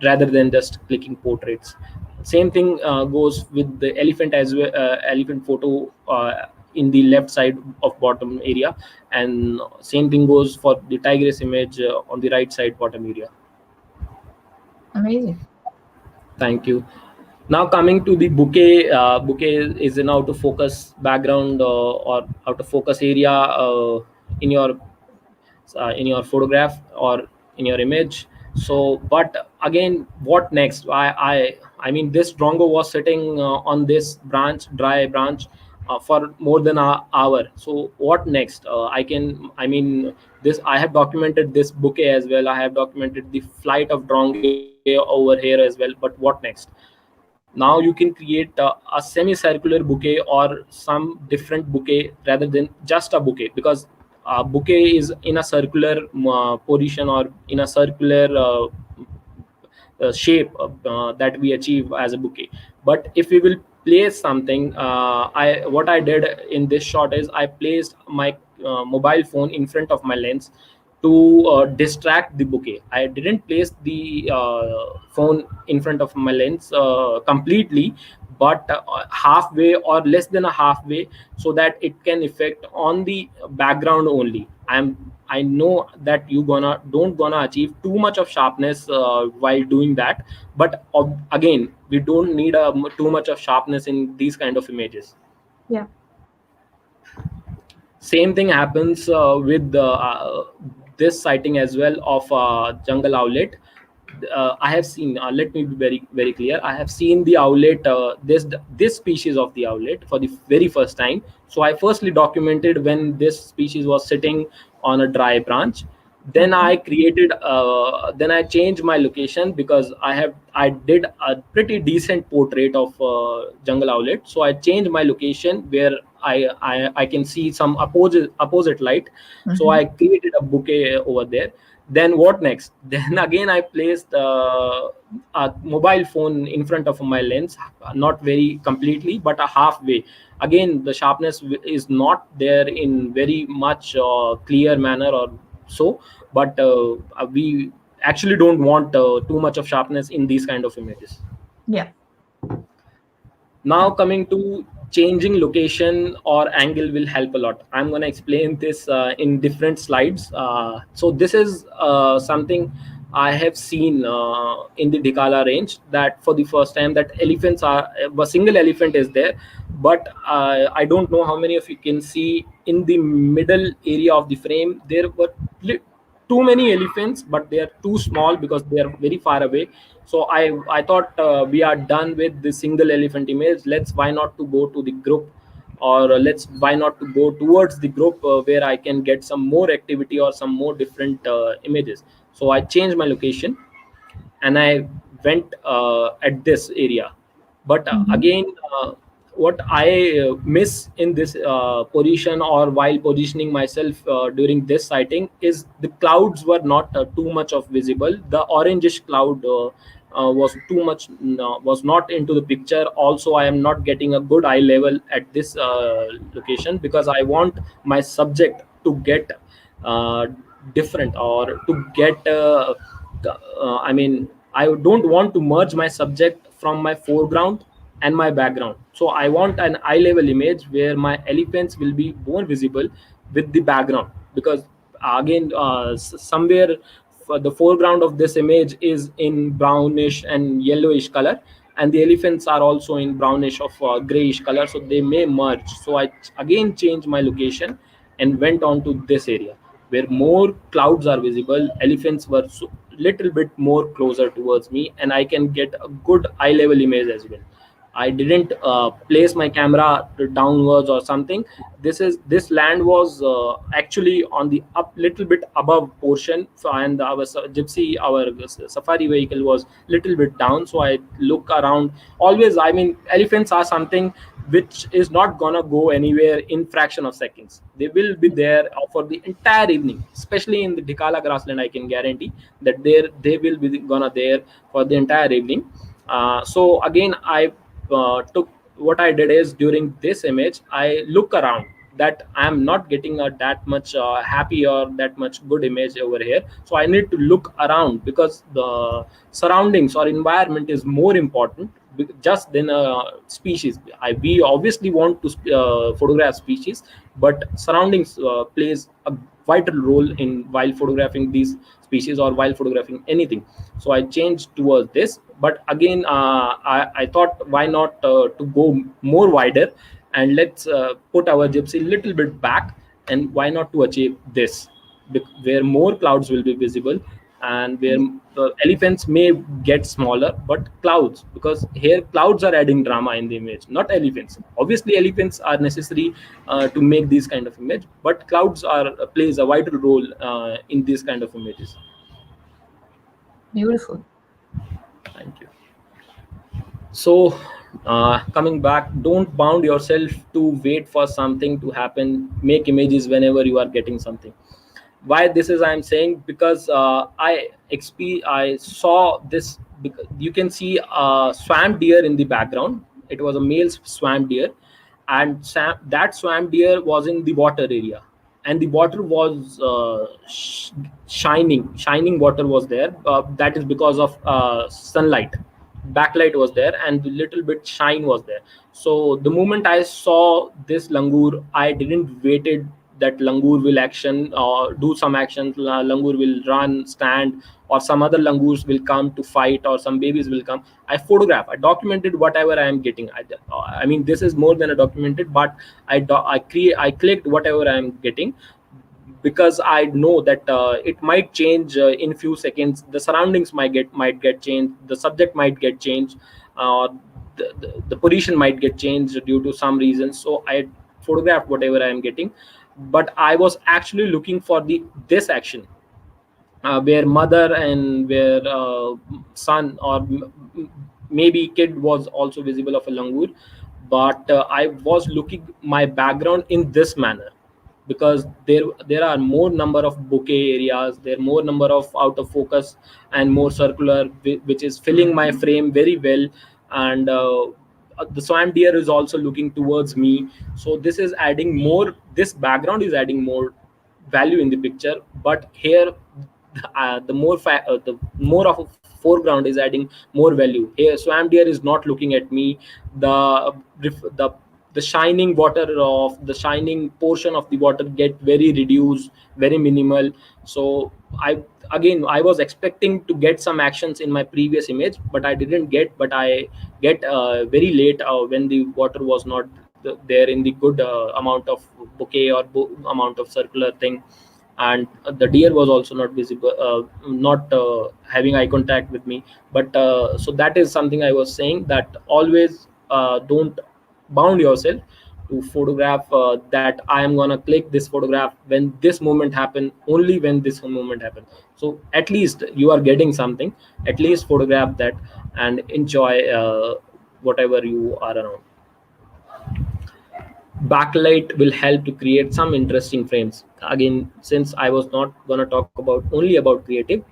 rather than just clicking portraits. Same thing goes with the elephant as well. Elephant photo in the left side of bottom area, and same thing goes for the tigress image on the right side bottom area. Amazing. Thank you. Now coming to the bouquet. Bouquet is an out of focus background or out of focus area in your photograph or in your image. So but again, what next? I mean, this drongo was sitting on this dry branch for more than an hour. So what next? I mean, this, I have documented this bouquet as well, I have documented the flight of drongo over here as well, but what next? Now you can create a semicircular bouquet or some different bouquet rather than just a bouquet, because bouquet is in a circular position or in a circular shape that we achieve as a bouquet. But if we will place something, I what I did in this shot is I placed my mobile phone in front of my lens to distract the bouquet. I didn't place the phone in front of my lens completely, but halfway or less than a halfway, so that it can affect on the background only. I know that you don't gonna achieve too much of sharpness while doing that, but again, we don't need too much of sharpness in these kind of images. Yeah. Same thing happens with this sighting as well of jungle owlet. I have seen. Let me be very clear. I have seen the owlet, this species of the owlet for the very first time. So I firstly documented when this species was sitting on a dry branch. Then Okay. I created. Then I changed my location because I did a pretty decent portrait of jungle owlet. So I changed my location where I can see some opposite light. So Mhm. I created a bouquet over there. Then what next? Then again I placed a mobile phone in front of my lens, not very completely but a halfway. Again, the sharpness is not there in very much clear manner or so, but we actually don't want too much of sharpness in these kind of images. Yeah. Now coming to changing location or angle will help a lot. I'm going to explain this in different slides. So this is something I have seen in the Dikala range, that for the first time that elephants are, a single elephant is there, but I don't know how many of you can see in the middle area of the frame there were too many elephants, but they are too small because they are very far away. So I thought we are done with the single elephant image. Let's why not to go to the group, or let's why not to go towards the group where I can get some more activity or some more different images. So I changed my location and I went at this area. But Mhm. again, what I miss in this position or while positioning myself during this sighting is the clouds were not too much of visible. The orangish cloud was too much, was not into the picture. Also, I am not getting a good eye level at this location because I want my subject to get uh, different, or to get I mean, I don't want to merge my subject from my foreground and my background. So I want an eye level image where my elephants will be more visible with the background, because again, somewhere the foreground of this image is in brownish and yellowish color, and the elephants are also in brownish of grayish color, so they may merge. So I again changed my location and went on to this area where more clouds are visible. Elephants were little bit more closer towards me, and I can get a good eye level image as well. I didn't place my camera downwards or something. This land was actually on the up little bit above portion, and our gypsy, our safari vehicle was little bit down. So I look around always. I mean, elephants are something which is not gonna go anywhere in fraction of seconds. They will be there for the entire evening, especially in the Dhikala grassland. I can guarantee that they will be gonna there for the entire evening. So again, I took, what I did is, during this image I look around, that I am not getting a that much happy or that much good image over here. So I need to look around, because the surroundings or environment is more important just than a species. We obviously want to photograph species, but surroundings plays a vital role in while photographing these species or while photographing anything. So I changed towards this. But again, I thought, why not to go more wider, and let's put our gypsy a little bit back, and why not to achieve this, where more clouds will be visible, and where the elephants may get smaller, but clouds, because here clouds are adding drama in the image, not elephants. Obviously elephants are necessary to make these kind of image, but clouds are plays a vital role in these kind of images. Beautiful. Thank you. So coming back, don't bound yourself to wait for something to happen. Make images whenever you are getting something. Why this is I'm saying, because I saw this, because you can see a swamp deer in the background. It was a male swamp deer, and that swamp deer was in the water area, and the water was shining water was there. That is because of sunlight. Backlight was there, and the little bit shine was there. So the moment I saw this langur, I didn't waited that langur will action or do some action. Langur will run, stand, or some other langurs will come to fight, or some babies will come. I photograph, I documented whatever I am getting. I mean, this is more than a documented, but I clicked whatever I am getting, because I know that it might change in few seconds. The surroundings might get changed, the subject might get changed, uh, the position might get changed due to some reasons. So I photographed whatever I am getting, but I was actually looking for this action, where mother and where son, or maybe kid was also visible of a langur. But I was looking my background in this manner, because there are more number of bokeh areas, there are more number of out of focus and more circular, which is filling my frame very well. And the swamp deer is also looking towards me. So this background is adding more value in the picture. But here the more of a foreground is adding more value. Here swamp deer is not looking at me. The the the shining water of the shining portion of the water get very reduced, very minimal. So I was expecting to get some actions in my previous image, but I didn't get. But I get very late, when the water was not there in the good amount of bouquet or amount of circular thing. And the deer was also not visible, not having eye contact with me. But so that is something I was saying, that always don't bound yourself to photograph that I am gonna click this photograph when this moment happen, only when this moment happen. So at least you are getting something, at least photograph that and enjoy whatever you are around. Backlight will help to create some interesting frames. Again, since I was not going to talk about only about creative,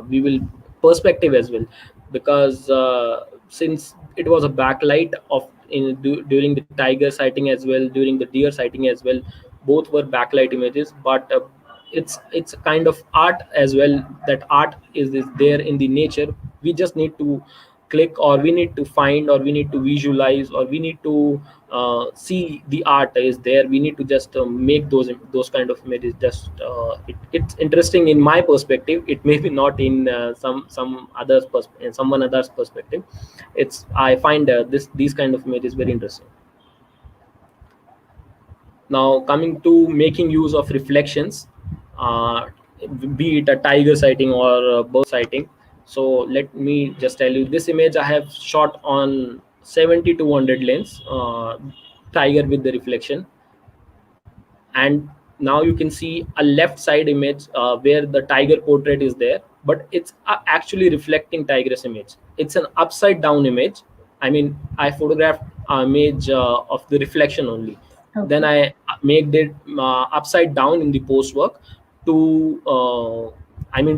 we will perspective as well, because since it was a backlight of during the tiger sighting as well, during the deer sighting as well, both were backlight images. But it's a kind of art as well. That art is there in the nature. We just need to click, or we need to find, or we need to visualize, or we need to see the art is there. We need to just make those kind of images. Just it's interesting in my perspective. It may be not in some others in someone other's perspective. It's I find these kind of images very interesting. Now coming to making use of reflections, uh, be it a tiger sighting or a bird sighting. So let me just tell you, this image I have shot on 70-100 lens, tiger with the reflection. And now you can see a left side image where the tiger portrait is there, but it's actually reflecting tigress image. It's an upside down image, I mean, I photographed image of the reflection only. Then Okay. I made it upside down in the post work to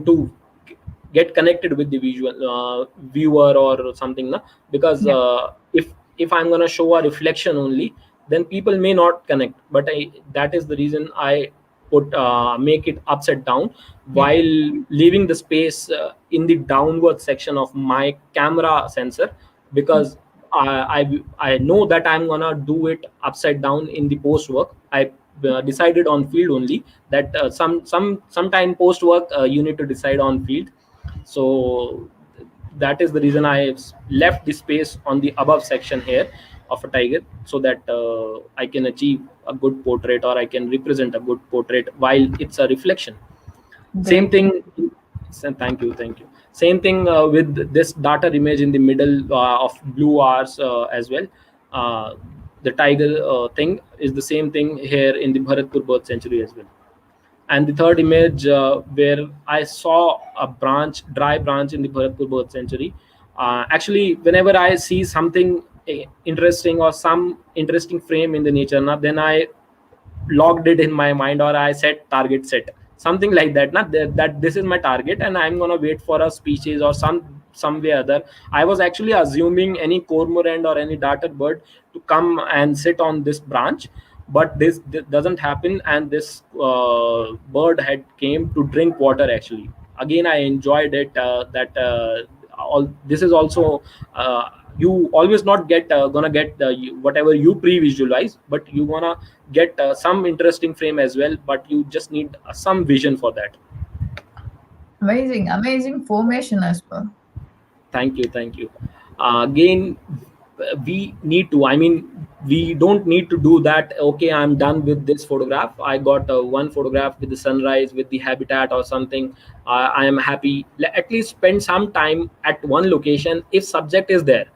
to get connected with the visual viewer or something, na? Because Yeah. if I'm gonna show a reflection only, then people may not connect. But that is the reason I put make it upside down, Yeah. while leaving the space in the downward section of my camera sensor, because I know that I'm gonna do it upside down in the post work. I decided on field only, that sometime post work you need to decide on field. So that is the reason I left the space on the above section here of a tiger, so that I can achieve a good portrait, or I can represent a good portrait while it's a reflection. Same Great. thing. Thank you, thank you. Same thing with this data image in the middle of blue hours as well. uh, the tiger thing is the same thing here in the Bharatpur bird sanctuary as well. And the third image, where I saw a dry branch in the Bharatpur bird sanctuary. Actually, whenever I see something interesting, or some interesting frame in the nature, na, then I logged it in my mind, or I set target set, something like that, not that this is my target and I'm gonna wait for a species or some way other. I was actually assuming any cormorant or any darter bird to come and sit on this branch, but this doesn't happen, and this bird had came to drink water actually. Again, I enjoyed it, that all this is also you always not get gonna get whatever you pre-visualize, but you gonna get some interesting frame as well, but you just need some vision for that. Amazing. Amazing formation as well. Thank you, thank you. Again, we need to, I mean, we don't need to do that. Okay, I'm done with this photograph, I got one photograph with the sunrise, with the habitat or something. I am happy. At least spend some time at one location if subject is there.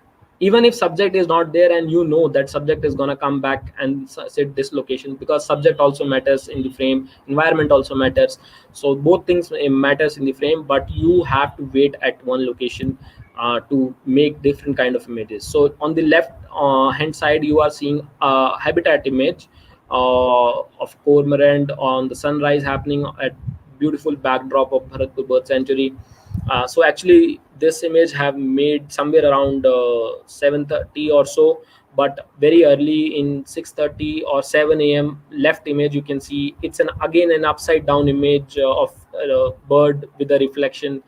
Even if subject is not there, and you know that subject is going to come back and sit this location, because subject also matters in the frame, environment also matters. So both things matters in the frame, but you have to wait at one location to make different kind of images. So on the left hand side, you are seeing a habitat image of cormorant on the sunrise happening at beautiful backdrop of Bharatpur bird sanctuary. So actually this image have made somewhere around 7:30 or so, but very early in 6:30 or 7 a.m. left image, you can see it's again an upside down image of a bird with a reflection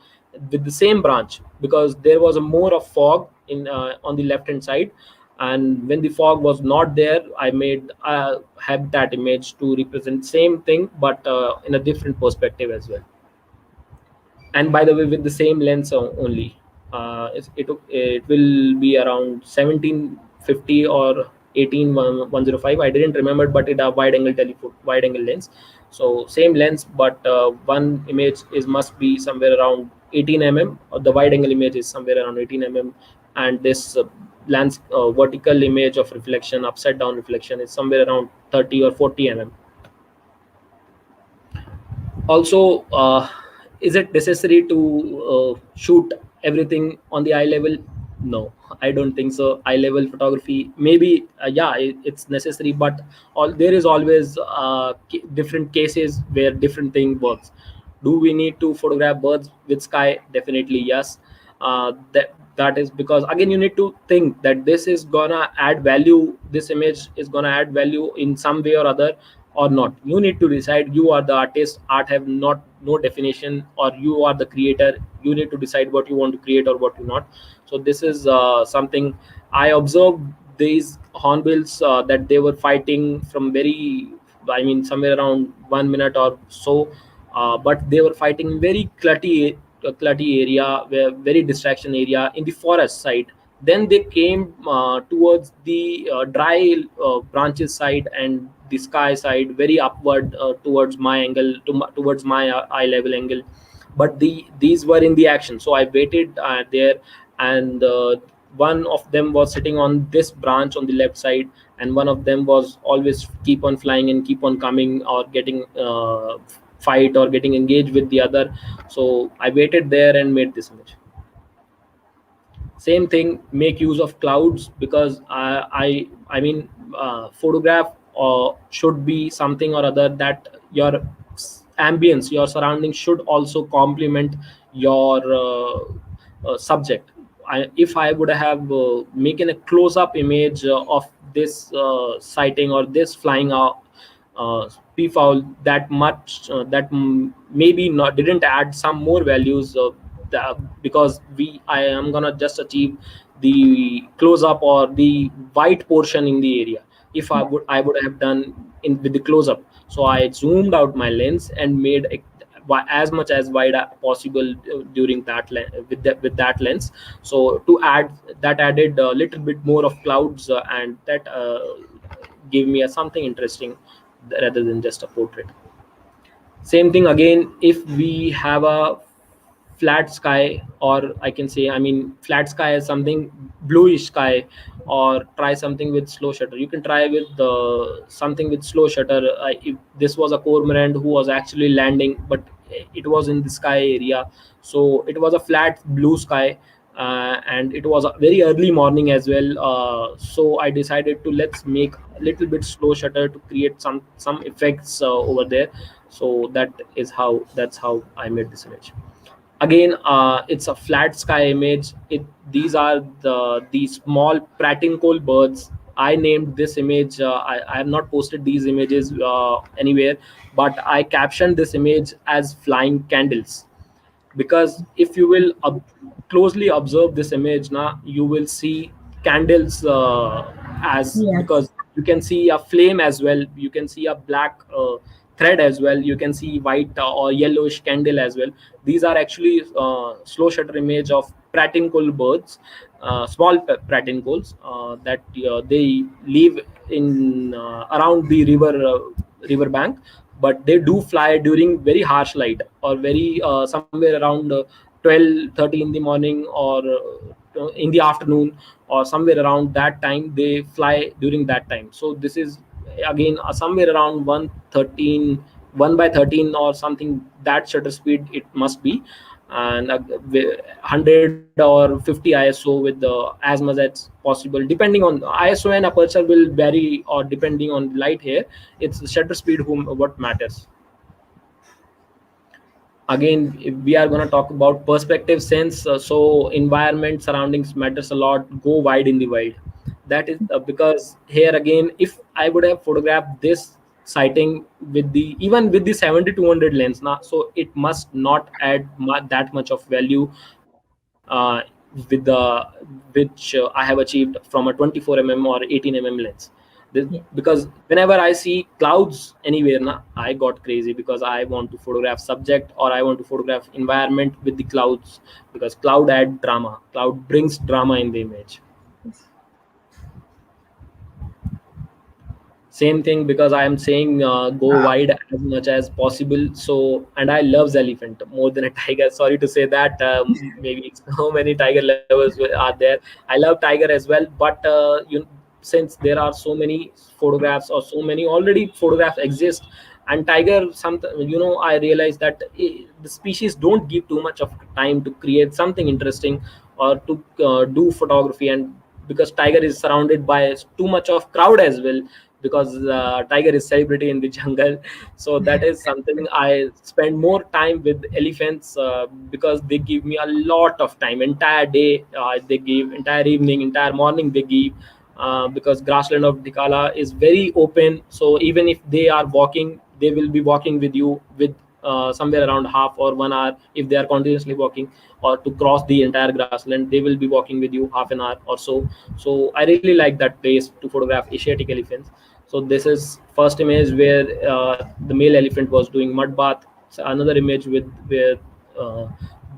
with the same branch, because there was a more of fog in on the left hand side. And when the fog was not there, I made a habitat image to represent same thing, but in a different perspective as well. And by the way, with the same lens only. It will be around 1750 or 18105, I didn't remember, but it a wide angle telephoto, wide angle lens. So same lens, but one image is must be somewhere around 18 mm, or the wide angle image is somewhere around 18 mm, and this lens vertical image of reflection, upside down reflection, is somewhere around 30 or 40 mm. Also, is it necessary to shoot everything on the eye level? No, I don't think so. Eye level photography, maybe, yeah, it's necessary, but there is always different cases where different thing works. Do we need to photograph birds with sky? Definitely yes. That is because, again, you need to think that this is gonna add value, this image is gonna add value in some way or other, or not. You need to decide. You are the artist. Art have not no definition, or you are the creator. You need to decide what you want to create or what you not. So this is something I observed. These hornbills that they were fighting from very, I mean, somewhere around 1 minute or so, but they were fighting very clutty area, where very distraction area in the forest side. Then they came towards the dry branches side and the sky side, very upward towards my angle, towards my eye level angle. But these were in the action, so I waited there. And one of them was sitting on this branch on the left side, and one of them was always keep on flying and keep on coming, or getting fight or getting engaged with the other. So I waited there and made this image. Same thing, make use of clouds, because I mean, photograph should be something or other that your ambience, your surroundings should also complement your subject. If I would have making a close up image of this sighting or this flying peafowl, that much maybe not didn't add some more values, because I am gonna just achieve the close up or the white portion in the area. If I would have done in with the close up, so I zoomed out my lens and made as much as wide possible during that with that lens. So to add that, added a little bit more of clouds, and that gave me a something interesting rather than just a portrait. Same thing again, if we have a flat sky, or I can say, I mean, flat sky is something bluish sky, or try something with slow shutter. You can try with something with slow shutter. If this was a cormorant who was actually landing, but it was in the sky area, so it was a flat blue sky, and it was a very early morning as well. So I decided to let's make a little bit slow shutter to create some effects over there. So that's how I made this image. Again, it's a flat sky image. These are the small pratincoal birds. I named this image, I have not posted these images anywhere, but I captioned this image as flying candles, because if you will closely observe this image now, you will see candles, as Yes. because you can see a flame as well, you can see a black thread as well, you can see white or yellowish candle as well. These are actually slow shutter image of pratincoal birds, small pratincoals, that they live in around the river bank, but they do fly during very harsh light, or very somewhere around 12:30 in the morning, or in the afternoon, or somewhere around that time they fly during that time. So this is again somewhere around 113, 1 by 13 or something, that shutter speed it must be. And 100 or 50 ISO with as much as possible, depending on ISO and aperture will vary, or depending on light here, it's the shutter speed whom what matters. Again, if we are going to talk about perspective sense, so environment surroundings matters a lot. Go wide in the wild. That is because here again, if I would have photographed this sighting with the even with the 70-200 lens now, so it must not add that much of value with the which I have achieved from a 24 mm or 18 mm lens. Yeah. Because whenever I see clouds anywhere now, I got crazy, because I want to photograph subject, or I want to photograph environment with the clouds, because cloud add drama, cloud brings drama in the image. Yes. Same thing, because I am saying go wide as much as possible. So, and I loves elephant more than a tiger. Sorry to say that, maybe so many tiger lovers are there. I love tiger as well, but since there are so many photographs, or so many already photographs exist, and tiger, some, I realized that the species don't give too much of time to create something interesting, or to do photography. And because tiger is surrounded by too much of crowd as well, because tiger is celebrity in the jungle. So that is something I spend more time with elephants, because they give me a lot of time, entire day, they give entire evening, entire morning they give, because grassland of Dikala is very open. So even if they are walking, they will be walking with you with somewhere around half or 1 hour. If they are continuously walking, or to cross the entire grassland, they will be walking with you half an hour or so. So I really like that place to photograph Asiatic elephants. So this is first image where the male elephant was doing mud bath. So another image with where uh,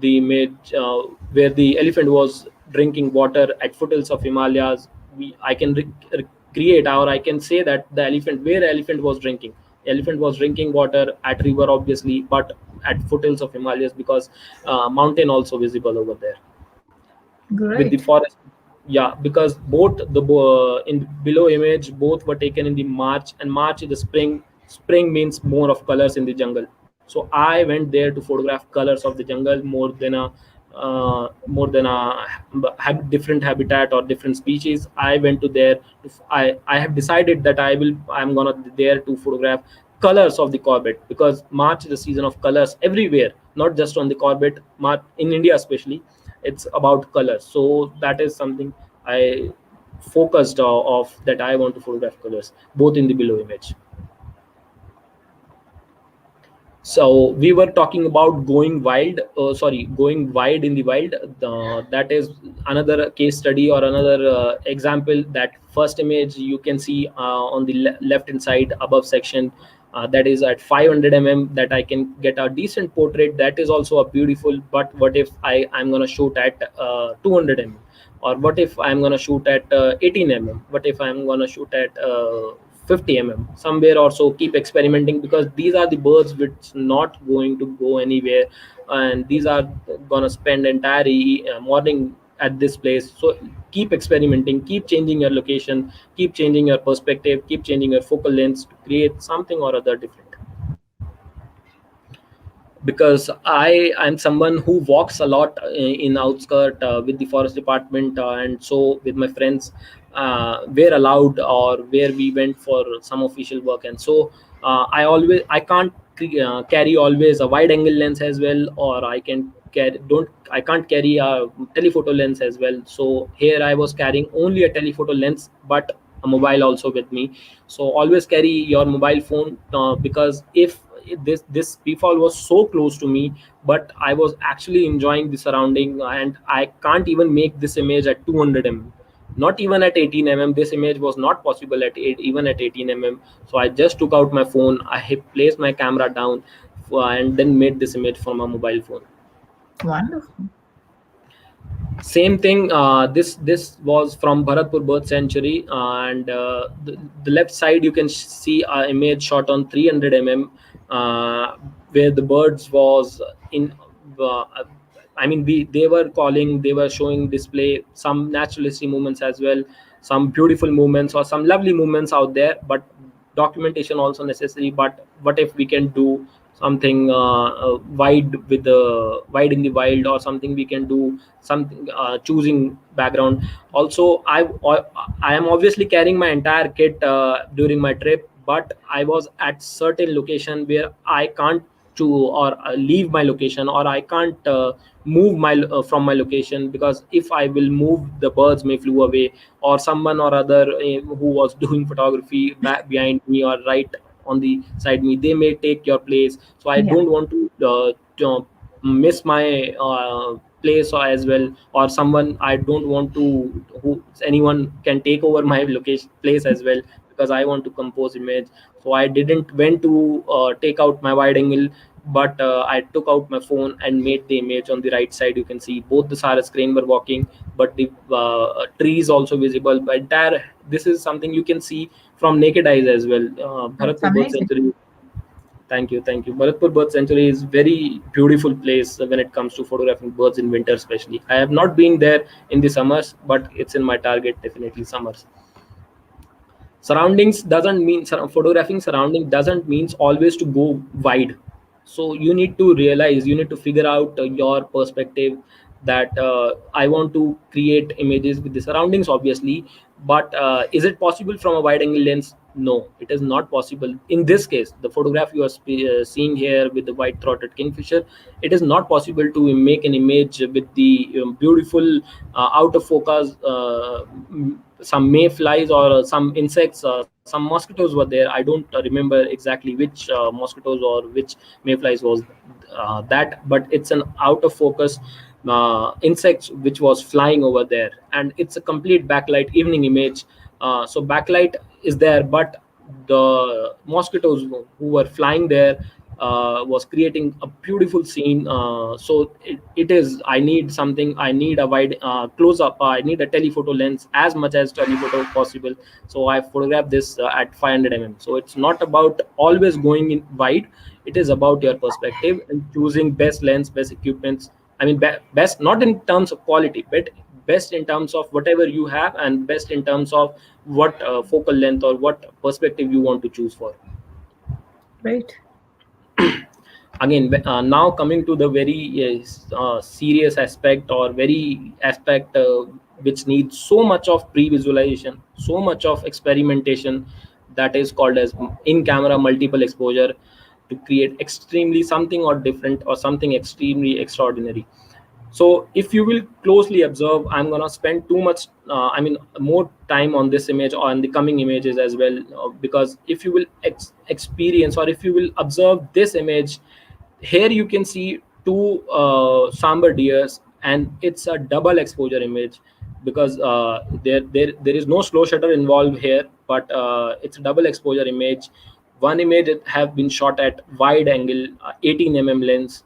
the image where the elephant was drinking water at foothills of Himalayas. I can create, or I can say that the elephant, where elephant was drinking, elephant was drinking water at river obviously, but at foothills of Himalayas, because mountain also visible over there with the Great. forest. Yeah, because both in below image, both were taken in the March, and March is the spring. Spring means more of colors in the jungle. So I went there to photograph colors of the jungle more than a more than a different habitat or different species. I went to there. I have decided that I'm gonna there to photograph colors of the corbett, because March is the season of colors everywhere, not just on the corbett. March in India especially, it's about colors. So that is something I focused of, that I want to photograph colors both in the below image. So we were talking about going wild, going wide in the wild. That is another case study or another example. That first image you can see on the left hand side above section, that is at 500 that I can get a decent portrait. That is also a beautiful. But what if I'm gonna shoot at 200 or what if I'm gonna shoot at 18 what if I'm gonna shoot at 50 somewhere or so. Keep experimenting, because these are the birds which not going to go anywhere, and these are gonna spend entire morning at this place. So keep experimenting, keep changing your location, keep changing your perspective, keep changing your focal lengths to create something or other different. Because I'm someone who walks a lot in outskirt with the forest department, and so with my friends, where allowed or where we went for some official work. And so I can't carry always a wide angle lens as well, or I can't carry a telephoto lens as well. So here I was carrying only a telephoto lens, but a mobile also with me. So always carry your mobile phone, because if this peafall was so close to me, but I was actually enjoying the surrounding, and I can't even make this image at 200 not even at 18 this image was not possible at even at 18 So I just took out my phone, I placed my camera down, and then made this image from a mobile phone. Wonderful. Same thing, this was from Bharatpur Bird Sanctuary, and the left side you can see an image shot on 300 where the birds was in uh, I mean, they were calling, they were showing display some naturalistic movements as well, some beautiful movements or some lovely movements out there, but documentation also necessary. But what if we can do something wide in the wild, or something we can do something choosing background. Also I am obviously carrying my entire kit during my trip, but I was at certain location where I can't to or leave my location, or I can't move my from my location, because if I will move, the birds may flew away, or someone or other who was doing photography back behind me or right on the side me, they may take your place. So I Yeah. don't want to miss my place or as well, or someone I don't want to, who anyone can take over my location place as well, because I want to compose image. So I didn't went to take out my wide angle, but I took out my phone and made the image. On the right side you can see both the Saras crane were walking, but the trees also visible. But entire, this is something you can see from naked eyes as well. That's Bharatpur Bird amazing. Sanctuary. Thank you. Bharatpur Bird Sanctuary is very beautiful place when it comes to photographing birds in winter, especially. I have not been there in the summers, but it's in my target definitely summers. Surroundings doesn't mean photographing surrounding doesn't means always to go wide. So you need to realize, you need to figure out your perspective, that I want to create images with the surroundings obviously, but is it possible from a wide angle lens? No, it is not possible. In this case, the photograph you are seeing here with the white throated kingfisher, it is not possible to make an image with the beautiful out of focus some mayflies or some insects, some mosquitoes were there. I don't remember exactly which mosquitoes or which mayflies was that, but it's an out of focus insects which was flying over there, and it's a complete backlight evening image. So backlight is there, but the mosquitoes who were flying there was creating a beautiful scene. So it is, I need something, I need a wide close up, I need a telephoto lens as much as telephoto possible. So I photographed this at 500 so it's not about always going in wide, it is about your perspective and choosing best lens, best equipments. I mean, best not in terms of quality, but best in terms of whatever you have, and best in terms of what focal length or what perspective you want to choose for. Great. Again, now coming to the very serious aspect, or very aspect which needs so much of pre-visualization, so much of experimentation, that is called as in camera multiple exposure, to create extremely something or different, or something extremely extraordinary. So if you will closely observe, I'm gonna spend too much more time on this image or on the coming images as well, because if you will experience, or if you will observe this image, here you can see two sambar deers, and it's a double exposure image, because there is no slow shutter involved here, but it's a double exposure image. One image have been shot at wide angle, 18 lens.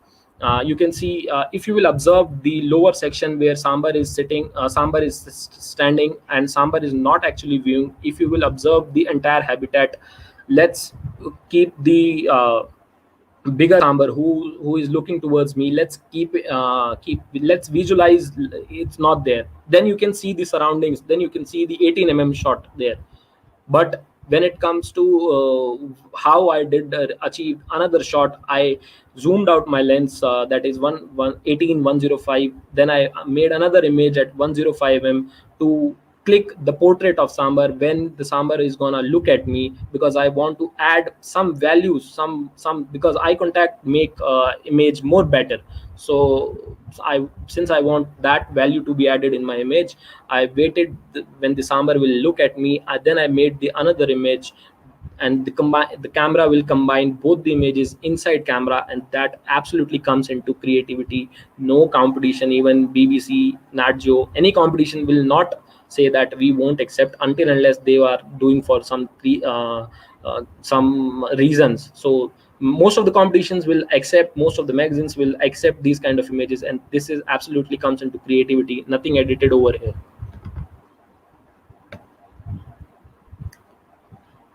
You can see, if you will observe the lower section where sambar is sitting, sambar is standing, and sambar is not actually viewing. If you will observe the entire habitat, let's keep the bigger sambar who is looking towards me. Let's let's visualize it's not there. Then you can see the surroundings, then you can see the 18 shot there. But when it comes to how I did achieve another shot, I zoomed out my lens, that is 118 105. Then I made another image at 105 to click the portrait of sambar when the sambar is gonna look at me, because I want to add some values, some because eye contact make image more better. So I since I want that value to be added in my image, I waited when the sambar will look at me. Then I made the another image, and the camera will combine both the images inside camera, and that absolutely comes into creativity. No competition, even BBC, Natgeo, any competition will not say that we won't accept, until unless they are doing for some reasons. So most of the competitions will accept, most of the magazines will accept these kind of images, and this is absolutely comes into creativity, nothing edited over here.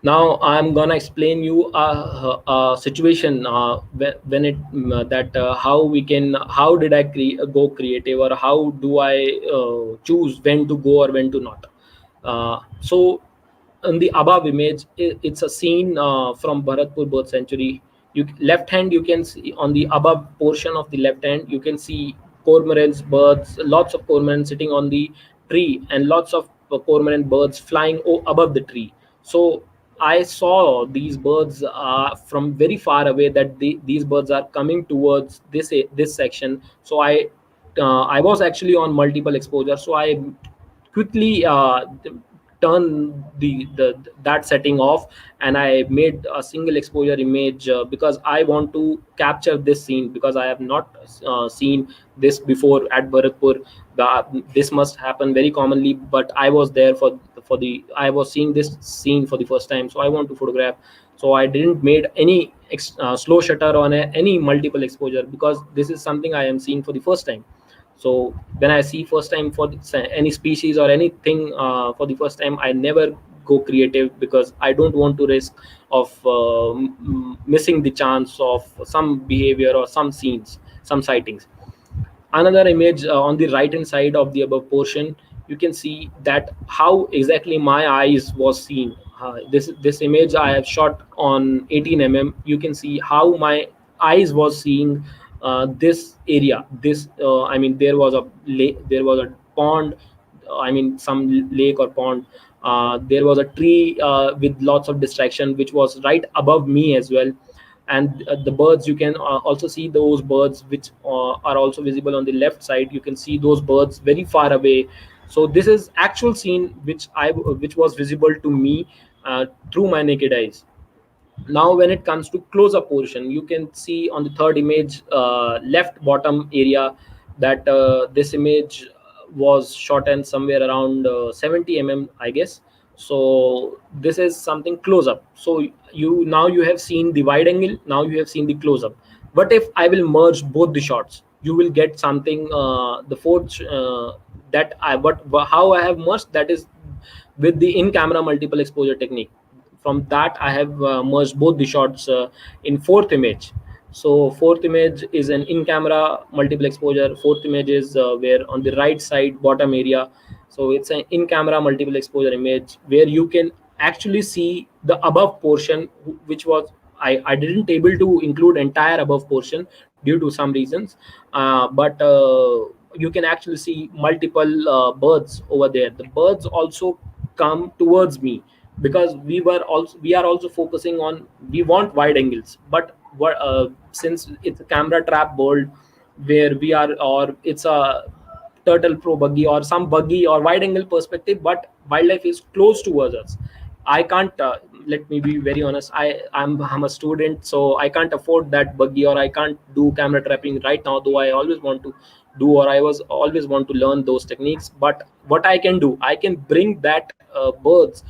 Now I'm gonna explain you a situation when it that how we can, how did I go creative, or how do I choose when to go or when to not. So in the above image, it's a scene from Bharatpur bird sanctuary. You left hand, you can see on the above portion of the left hand, you can see cormorants, birds, lots of cormorants sitting on the tree, and lots of cormorant birds flying above the tree. So I saw these birds from very far away, that these birds are coming towards this section. So I was actually on multiple exposure, so I quickly turn the that setting off, and I made a single exposure image, because I want to capture this scene, because I have not seen this before at Bharatpur. This must happen very commonly, but I was there for the I was seeing this scene for the first time, so I want to photograph. So I didn't made any slow shutter on any multiple exposure, because this is something I am seeing for the first time. So when I see first time for any species or anything for the first time, I never go creative, because I don't want to risk of missing the chance of some behavior or some scenes, some sightings. Another image on the right hand side of the above portion, you can see that how exactly my eyes was seen. This image I have shot on 18 You can see how my eyes was seeing this area. This there was a lake, there was a pond, some lake or pond. There was a tree with lots of distraction, which was right above me as well. And the birds, you can also see those birds which are also visible on the left side. You can see those birds very far away. So this is actual scene which was visible to me through my naked eyes. Now when it comes to close up portion, you can see on the third image, left bottom area, that this image was shot in somewhere around 70 I guess. So this is something close up. So you have seen the wide angle, now you have seen the close up. What if I will merge both the shots? You will get something, the fourth that I what how I have merged, that is with the in camera multiple exposure technique. From that I have merged both the shots in fourth image. So fourth image is an in camera multiple exposure. Fourth image is where on the right side bottom area. So it's an in camera multiple exposure image where you can actually see the above portion, which was I didn't able to include entire above portion due to some reasons, but you can actually see multiple birds over there. The birds also come towards me, because we are also focusing on, we want wide angles, but since it's a camera trap world where we are, or it's a turtle pro buggy or some buggy or wide angle perspective, but wildlife is close towards us. I can't let me be very honest, I'm a student, so I can't afford that buggy, or I can't do camera trapping right now, though I always want to do, or I was always want to learn those techniques. But what I can do, I can bring that birds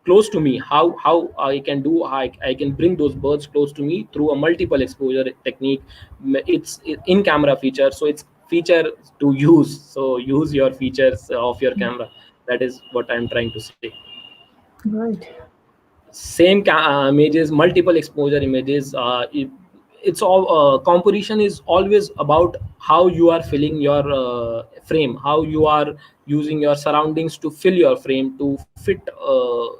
close to me. How I can do, I can bring those birds close to me through a multiple exposure technique. It's in camera feature, so it's feature to use, so use your features of your camera. That is what I'm trying to say. Right. Same images, multiple exposure images, it's all composition is always about how you are filling your frame, how you are using your surroundings to fill your frame to fit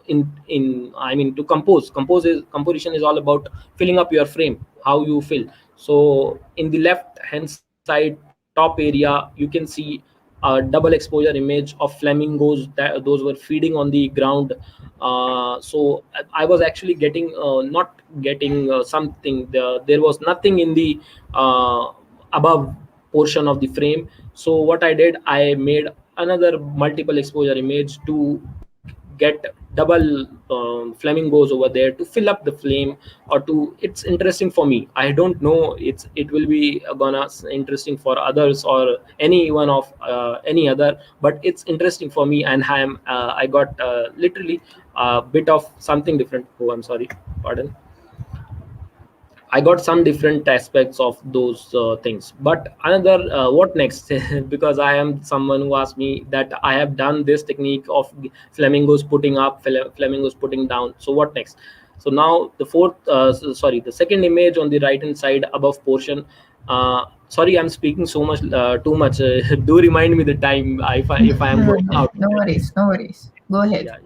in I mean to composition is all about filling up your frame, how you fill. So in the left hand side top area, you can see a double exposure image of flamingos, that those were feeding on the ground. So I was actually getting not getting something, there was nothing in the above portion of the frame. So what I did, I made another multiple exposure image to get double flamingos over there to fill up the flame, or to, it's interesting for me, I don't know, it will be gonna interesting for others or anyone of any other, but it's interesting for me, and I got literally a bit of something different. Oh, I'm sorry, pardon. I got some different aspects of those things. But another, what next? Because I am someone who asked me that I have done this technique of flamingos putting up, flamingos putting down. So what next? So now the the second image on the right hand side above portion. Sorry, I'm speaking so much, too much. Do remind me the time if I am No, going no, out. no worries, no worries. Go ahead. Yeah,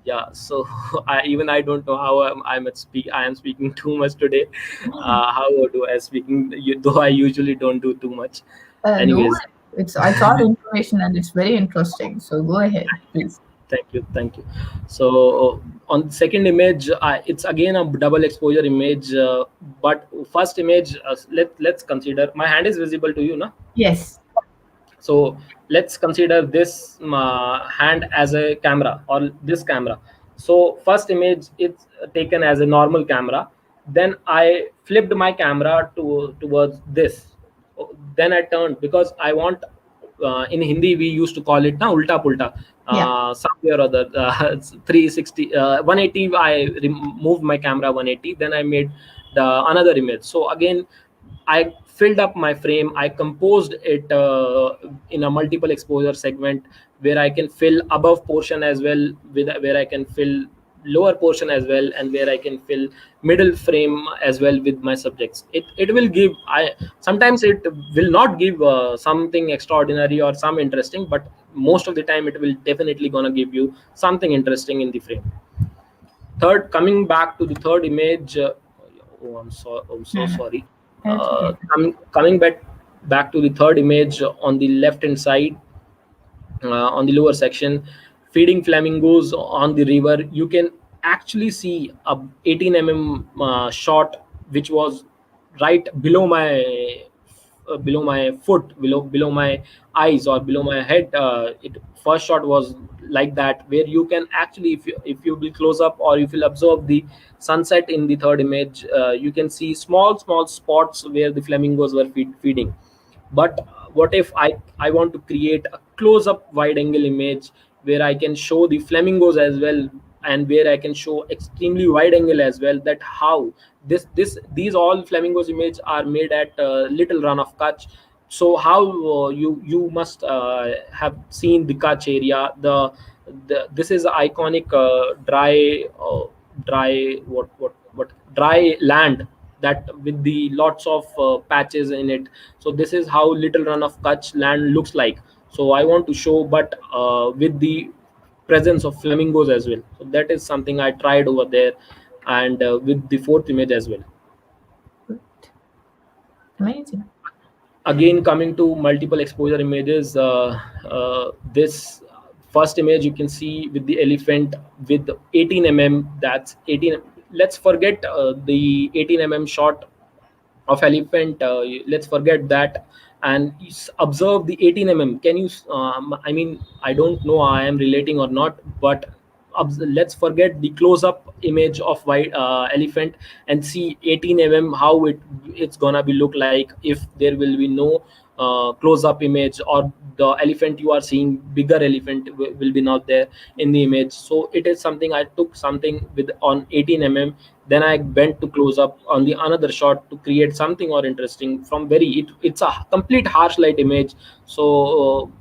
yeah. So I don't know how I am speaking too much today. How do I speaking, though I usually don't do too much. No Anyways, worries. It's all information and it's very interesting. So go ahead, please. thank you. So on the second image, it's again a double exposure image, but first image, let's consider, my hand is visible to you, na? Yes. So let's consider this hand as a camera, or this camera. So first image, it's taken as a normal camera, then I flipped my camera towards this. Then I turned, because I want, in Hindi we used to call it na ulta pulta, Yeah. somewhere or other, it's 360, 180. I moved my camera 180, then I made the another image. So again, I filled up my frame. I composed it in a multiple exposure segment, where I can fill above portion as well, with where I can fill lower portion as well, and where I can fill middle frame as well with my subjects. It will give, I sometimes it will not give something extraordinary or some interesting, but most of the time it will definitely gonna give you something interesting in the frame. Third, coming back to the third image, I'm so Hmm. sorry. That's okay. Coming back to the third image on the left hand side, on the lower section, feeding flamingos on the river, you can actually see a 18 shot, which was right below my foot, below my eyes, or below my head. It first shot was like that, where you can actually, if you will close up, or if you'll observe the sunset in the third image, you can see small spots where the flamingos were feeding. But what if I want to create a close up wide angle image, where I can show the flamingos as well, and where I can show extremely wide angle as well, that how these all flamingos image are made at Little Run of Kutch. So how you must have seen the Kutch area, this is iconic dry what dry land, that with the lots of patches in it. So this is how Little Run of Kutch land looks like. So I want to show, but with the presence of flamingos as well. So that is something I tried over there. and with the fourth image as well. Great. Amazing. Again, coming to multiple exposure images, this first image you can see with the elephant with 18 mm. That's 18. Let's forget the 18 mm shot of elephant. Let's forget that, and observe the 18 mm. Can you I mean, I don't know I am relating or not, but let's forget the close up image of white elephant, and see 18 mm how it's gonna be look like if there will be no close up image, or the elephant you are seeing, bigger elephant will be not there in the image. So it is something, I took something with on 18 mm, then I went to close up on the another shot to create something or interesting from very it's a complete harsh light image. So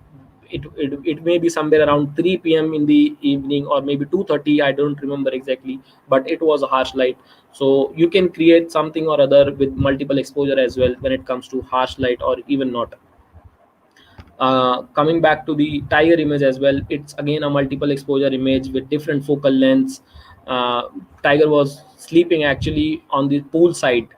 it may be somewhere around 3 p.m. in the evening, or maybe 2:30, I don't remember exactly, but it was a harsh light. So you can create something or other with multiple exposure as well when it comes to harsh light or even not. Coming back to the tiger image as well, it's again a multiple exposure image with different focal lengths. uh, Tiger was sleeping actually on the pool side.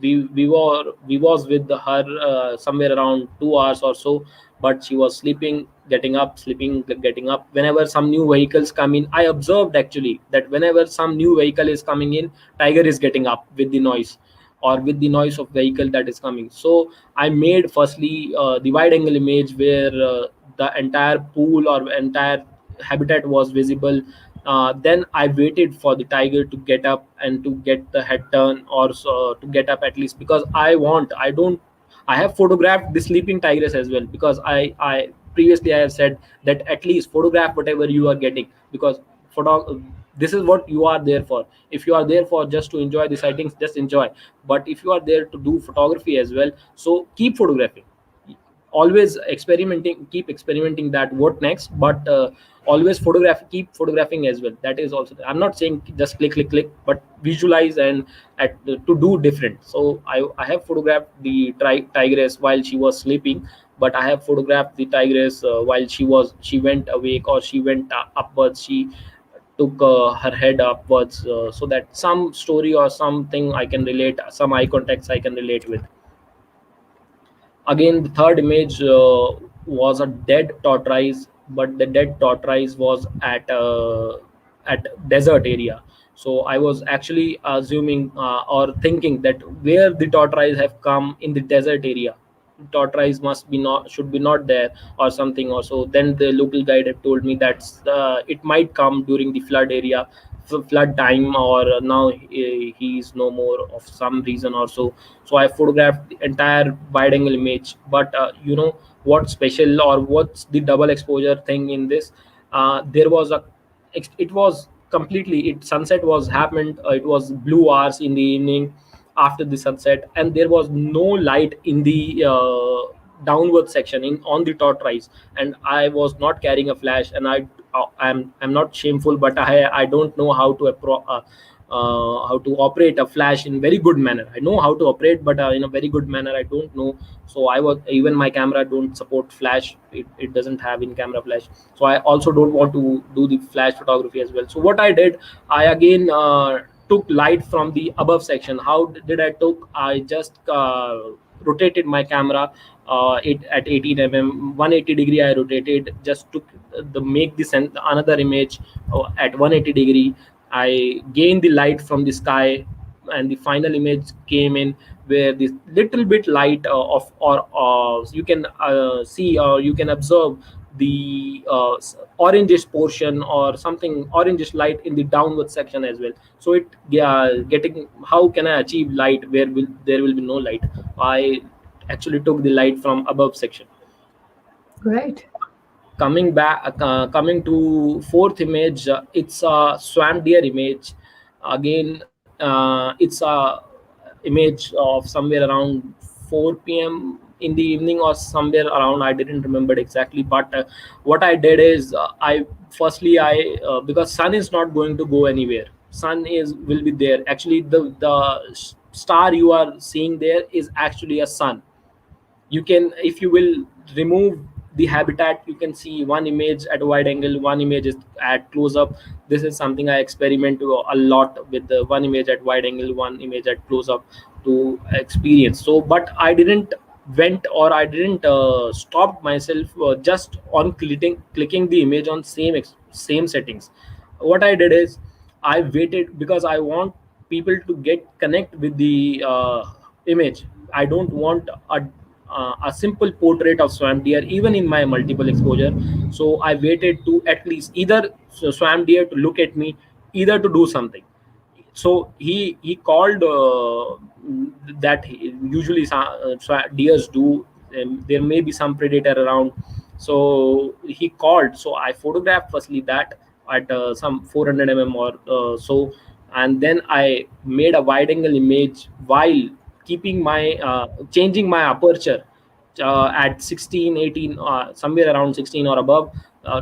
We was with her somewhere around 2 hours or so, but she was sleeping, getting up, sleeping, getting up. Whenever some new vehicles come in, I observed actually that whenever some new vehicle is coming in, tiger is getting up with the noise, or with the noise of vehicle that is coming. So I made firstly the wide angle image where the entire pool or entire habitat was visible. Then I waited for the tiger to get up and to get the head turn, or so, to get up at least, because I don't, I have photographed the sleeping tigress as well, because I previously I have said that at least photograph whatever you are getting, because photo this is what you are there for. If you are there for just to enjoy the sightings, just enjoy. But if you are there to do photography as well, so keep photographing, always experimenting, keep experimenting that what next, but always photograph, keep photographing as well. That is also, I'm not saying just click click click, but visualize and to do different. So I have photographed the tigress while she was sleeping, but I have photographed the tigress while she went awake, or she went upwards, she took her head upwards, so that some story or something I can relate, some eye contacts I can relate with. Again, the third image was a dead tortoise, but the dead tortoise was at desert area. So I was actually assuming or thinking that where the tortoise have come in the desert area, tortoise must be not, should be not there or something or so. Then the local guide had told me that it might come during the flood area, flood time, or now he is no more of some reason or so. So I photographed the entire wide angle image. But you know what's special, or what's the double exposure thing in this? There was a, it was completely, it sunset was happened, it was blue hours in the evening after the sunset, and there was no light in the downward section in on the tortoise. And I was not carrying a flash, and I'm not shameful, but I don't know how to how to operate a flash in very good manner. I know how to operate, but in a very good manner I don't know. So I was, even my camera don't support flash, it doesn't have in camera flash. So I also don't want to do the flash photography as well. So what I did, I again took light from the above section. How did I took? I just rotated my camera it at 18 mm, 180 degree. I rotated, just took the make this another image at 180 degree. I gained the light from the sky, and the final image came in where this little bit light of, or you can see, or you can observe the orangish portion or something orangish light in the downward section as well. So it getting, how can I achieve light where will there will be no light? I actually took the light from above section. Great. Coming back, coming to fourth image, it's a swamp deer image. Again, it's a image of somewhere around 4 p.m. in the evening, or somewhere around, I didn't remember exactly. But what I did is, I firstly I because sun is not going to go anywhere, sun is will be there. Actually, the star you are seeing there is actually a sun. You can, if you will remove the habitat. You can see one image at a wide angle, one image is at close up. This is something I experiment a lot with, the one image at wide angle, one image at close up, to experience. So but I didn't went, or I didn't stop myself just on clicking the image on same settings. What I did is I waited, because I want people to get connect with the image. I don't want a simple portrait of swamp deer even in my multiple exposure. So I waited to at least either swamp deer to look at me, either to do something. So he called that usually deers do, there may be some predator around. So he called, so I photographed firstly that at some 400 or so, and then I made a wide angle image while keeping my changing my aperture at 16, 18, somewhere around 16 or above,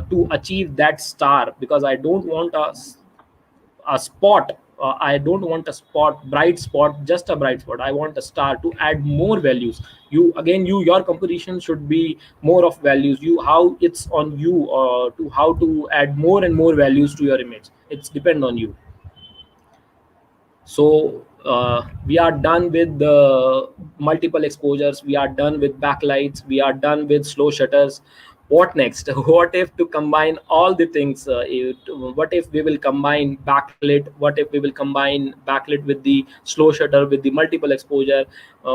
to achieve that star, because I don't want a spot. I don't want a bright spot, just a bright spot. I want a star to add more values. You again, your composition should be more of values. You, how it's on you to how to add more and more values to your image. It's depend on you. So we are done with the multiple exposures, we are done with backlights, we are done with slow shutters. What next? What if to combine all the things? What if we will combine backlit? What if we will combine backlit with the slow shutter, with the multiple exposure,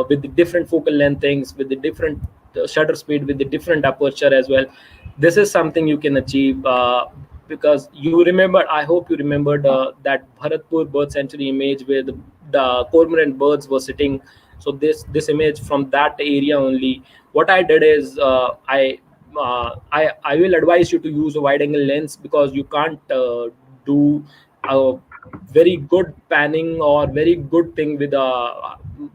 with the different focal length things, with the different shutter speed, with the different aperture as well? This is something you can achieve, because you remember, I hope you remembered that Bharatpur bird sanctuary image where the cormorant birds were sitting. So this image from that area only. What I did is I will advise you to use a wide angle lens, because you can't do a very good panning or very good thing with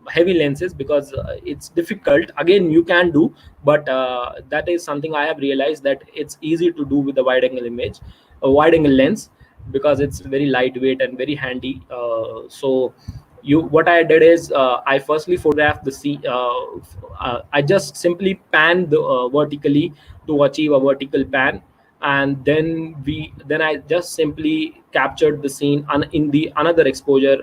heavy lenses, because it's difficult. Again, you can do, but that is something I have realized, that it's easy to do with a wide angle image, a wide angle lens, because it's very lightweight and very handy. So you, what I did is I firstly photographed the sea. I just simply pan the vertically to achieve a vertical pan, and then I just simply captured the scene in the another exposure,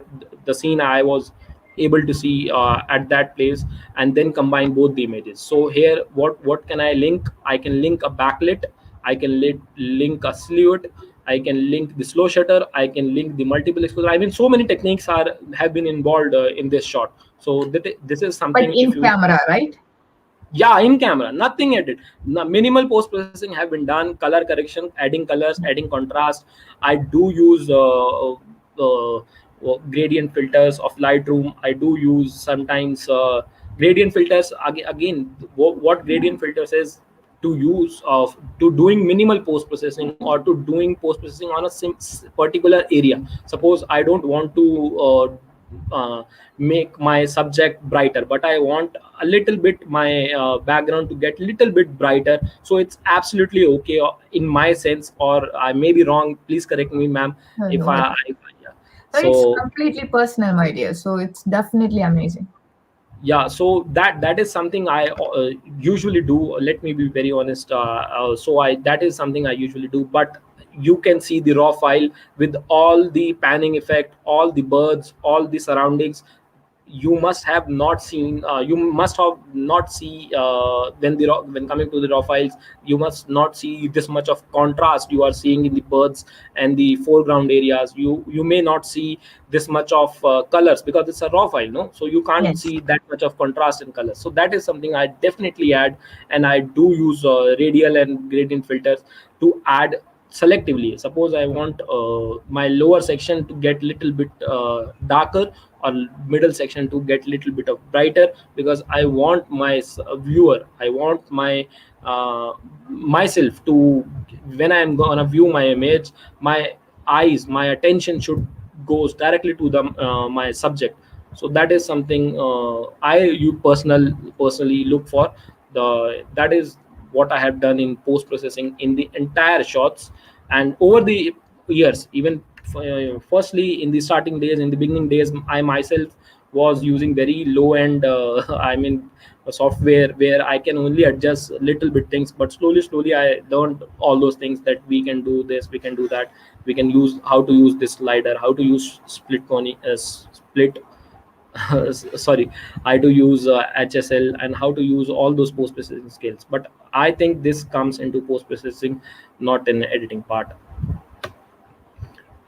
the scene I was able to see at that place, and then combine both the images. So here, what can I link? I can link a backlit, I can link a silhouette, I can link the slow shutter, I can link the multiple exposure. I mean, so many techniques have been involved in this shot. So this is But something, if in you, camera, right? yeah, in camera, nothing edit. Minimal post processing have been done, color correction, adding colors, adding contrast. I do use gradient filters of Lightroom. I do use sometimes gradient filters. Again, what gradient filters is, to use of to doing minimal post processing, or to doing post processing on a particular area. Suppose I don't want to make my subject brighter, but I want a little bit my background to get little bit brighter. So it's absolutely okay in my sense, or I may be wrong, please correct me, ma'am, No, if no. yeah. So it's So completely personal, my dear. So it's definitely amazing. yeah, so that is something I usually do. Let me be very honest. So I that is something I usually do. But you can see the raw file with all the panning effect, all the birds, all the surroundings. You must have not seen, you must have not see when coming to the raw files, you must not see this much of contrast you are seeing in the birds and the foreground areas. You may not see this much of colors, because it's a raw file, no, so you can't Yes. see that much of contrast in colors. So that is something I definitely add, and I do use radial and gradient filters to add selectively. Suppose I want my lower section to get little bit darker, or middle section to get little bit of brighter, because I want my viewer, I want my myself to, when I'm gonna view my image, my eyes, my attention should goes directly to the my subject. So that is something I you personally look for. That is what I have done in post processing in the entire shots. And over the years, even firstly in the starting days, in the beginning days, I myself was using very low end I mean software where I can only adjust little bit things, but slowly I learned all those things, that we can do this, we can do that, we can use how to use this slider, how to use split cone split sorry, I do use HSL, and how to use all those post processing skills. But I think this comes into post processing, not in editing part.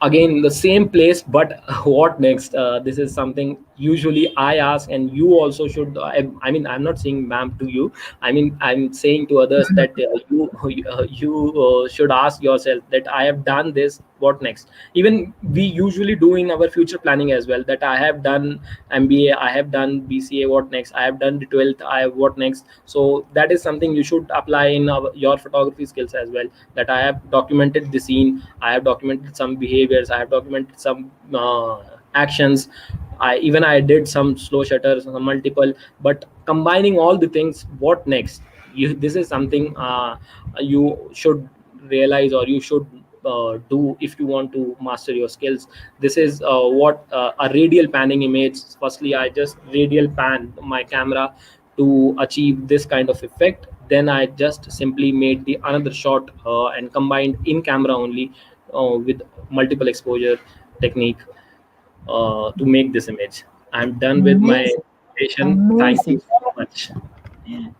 Again the same place, but what next? This is something usually I ask, and you also should. I mean, I'm not saying ma'am to you, I mean I'm saying to others that you should ask yourself that I have done this, what next? Even we usually do in our future planning as well, that I have done MBA, I have done BCA, what next? I have done the 12th, I have what next? So that is something you should apply in your photography skills as well, that I have documented the scene, I have documented some behaviors, I have documented some actions, I did some slow shutters, some multiple. But combining all the things, what next? This is something you should realize, or you should do if you want to master your skills. This is what a radial panning image. Firstly, I just radial pan my camera to achieve this kind of effect. Then I just simply made the another shot and combined in camera only with multiple exposure technique to make this image. I'm done with my Amazing. presentation. Thank you Amazing. so much.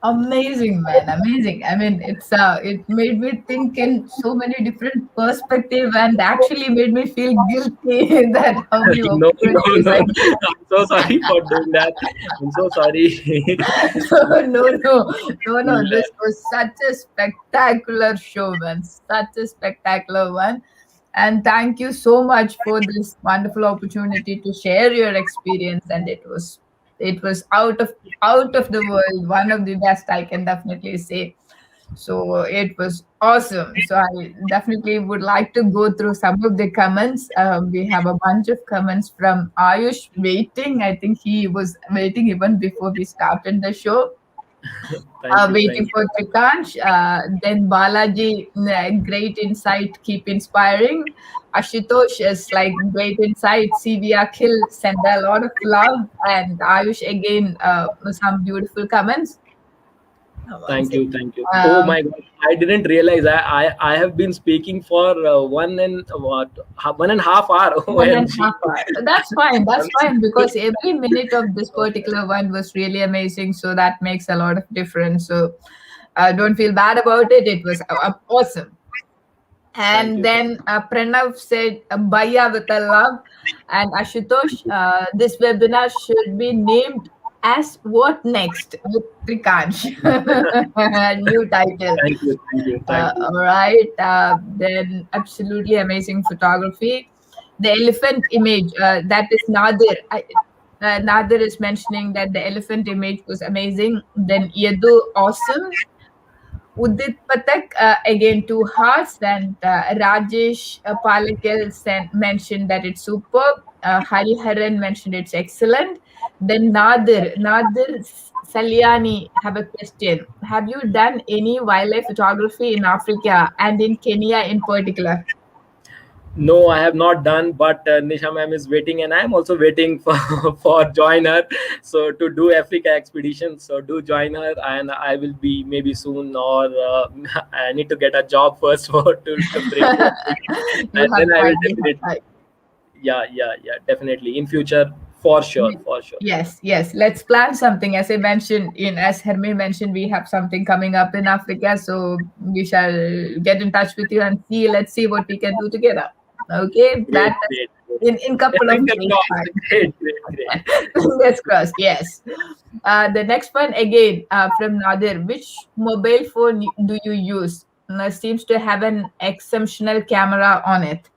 Amazing, man. Amazing. I mean, it made me think in so many different perspective and actually made me feel guilty that how many No, no, opportunities no. I I'm so sorry for doing that. I'm so sorry. no, no. This Yeah. was such a spectacular show, man. Such a spectacular one. And thank you so much for this wonderful opportunity to share your experience. And it was out of the world, one of the best I can definitely say. So it was awesome. So I definitely would like to go through some of the comments. We have a bunch of comments from Ayush waiting. I think he was waiting even before we started the show. Thank you. Waiting Thank you. for Trikansh. Then Balaji, great insight, keep inspiring. Ashutosh is like great insight. CV Akhil send a lot of love. And Ayush again, some beautiful comments. One Thank second. you. Thank you. Oh my God. I didn't realize I have been speaking for 1.5 hour. 1.5 OMG. hour. That's fine. That's I'm fine so- because every minute of this particular one was really amazing. So that makes a lot of difference. So don't feel bad about it. It was awesome. Thank And you. then Pranav said, Baya with a love. And Ashutosh, this webinar should be named as What Next with Trikansh. New title. Thank you. Thank you. Thank you. All right. Then absolutely amazing photography. The elephant image, that is Nadir. Nadir is mentioning that the elephant image was amazing. Then Yedu, awesome. Udit Patak, again, two hearts. And Rajesh Palakil mentioned that it's superb. Hariharan mentioned it's excellent. Then Nadir Saliani have a question. Have you done any wildlife photography in Africa and in Kenya in particular? No, I have not done, but Nisha ma'am is waiting, and I am also waiting for for join her. So to do Africa expedition, so do join her, and I will be maybe soon, or I need to get a job first for to bring to Africa, You and have then I time. will You have definitely, time. yeah, definitely in future, for sure, for sure. Yes. Let's plan something. As I mentioned, as Hermine mentioned, we have something coming up in Africa, so we shall get in touch with you and see. Let's see what we can do together. Okay, Great, that great, great. in couple of Finger days' crossed. time. Great, great, great. Fingers crossed. Yes. The next one again from Nadir. Which mobile phone do you use? Seems to have an exceptional camera on it.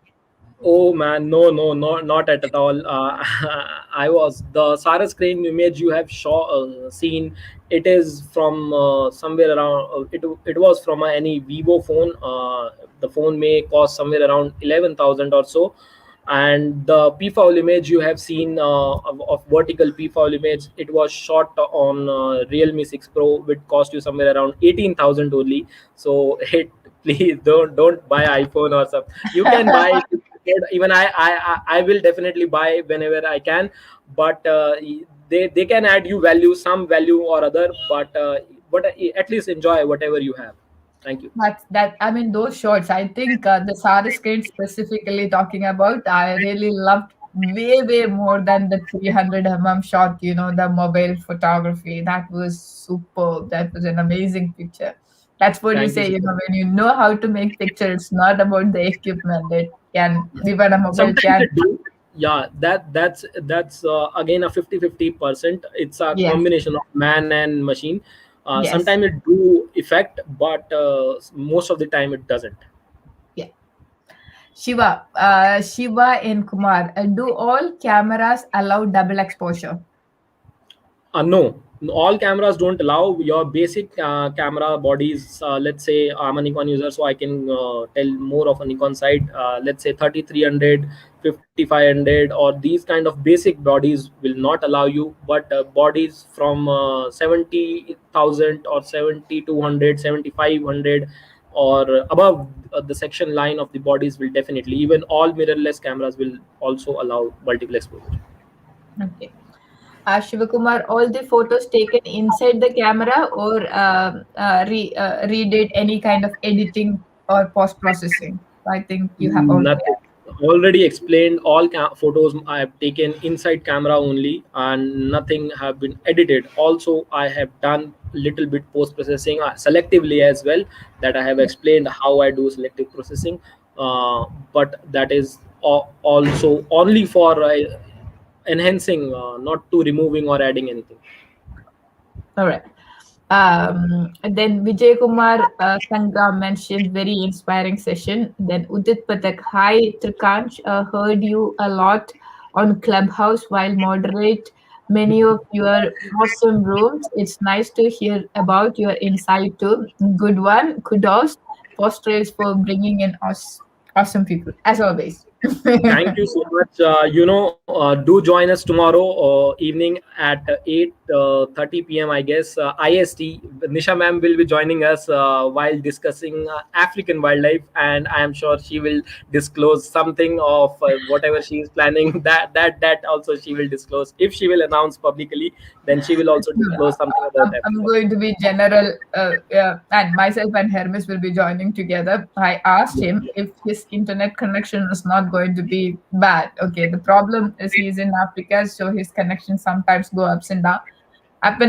Oh man, not at all. I was the Sarah screen image you have seen. It is from somewhere around. It was from any Vivo phone. The phone may cost somewhere around 11,000 or so. And the p-foul image you have seen of vertical p-foul image, it was shot on Realme 6 Pro, which cost you somewhere around 18,000 only. So it please don't buy iPhone or something. You can buy it Even I will definitely buy whenever I can, but they can add you value, some value or other, but at least enjoy whatever you have. Thank you. That I mean those shots. I think the Sari screen specifically talking about. I really loved way more than the 300 shot. You know, the mobile photography. That was superb. That was an amazing picture. That's what you Thank you say. so You know, much. when you know how to make pictures, it's not about the equipment. It can even a mobile Sometimes can. it do. Yeah, that's again a 50-50%. It's a Yes, combination of man and machine. yes, Sometimes it do effect, but most of the time it doesn't. yeah. Shiva and Kumar. Do all cameras allow double exposure? No, all cameras don't allow your basic camera bodies. Let's say I'm a Nikon user, so I can tell more of a Nikon side. Let's say 3300, 5500, or these kind of basic bodies will not allow you. But bodies from 70,000 or 7200, 7500, or above the section line of the bodies will definitely. Even all mirrorless cameras will also allow multiple exposure. Okay. Shivakumar, all the photos taken inside the camera or redid any kind of editing or post processing? I think you have already Nothing. Already explained. All photos I have taken inside camera only, and nothing have been edited. Also, I have done little bit post processing selectively as well. That I have asked. explained how I do selective processing. But that is also only for enhancing, not to removing or adding anything. All right. And then Vijay Kumar Sangram mentioned very inspiring session. Then Udit Patak, hi Trikansh, heard you a lot on Clubhouse while moderate many of your awesome rooms. It's nice to hear about your insight too. Good one. Kudos. Paws Trails for bringing in us awesome people as always. Thank you so much. Do join us tomorrow evening at 8:30 p.m. I guess IST. Nisha ma'am will be joining us while discussing African wildlife, and I am sure she will disclose something of whatever she is planning. That also she will disclose. If she will announce publicly, then she will also No, disclose something about I'm Africa. going to be general, and myself and Hermes will be joining together. I asked him if his internet connection is not going to be bad. Okay, the problem is he's in Africa, so his connection sometimes go up and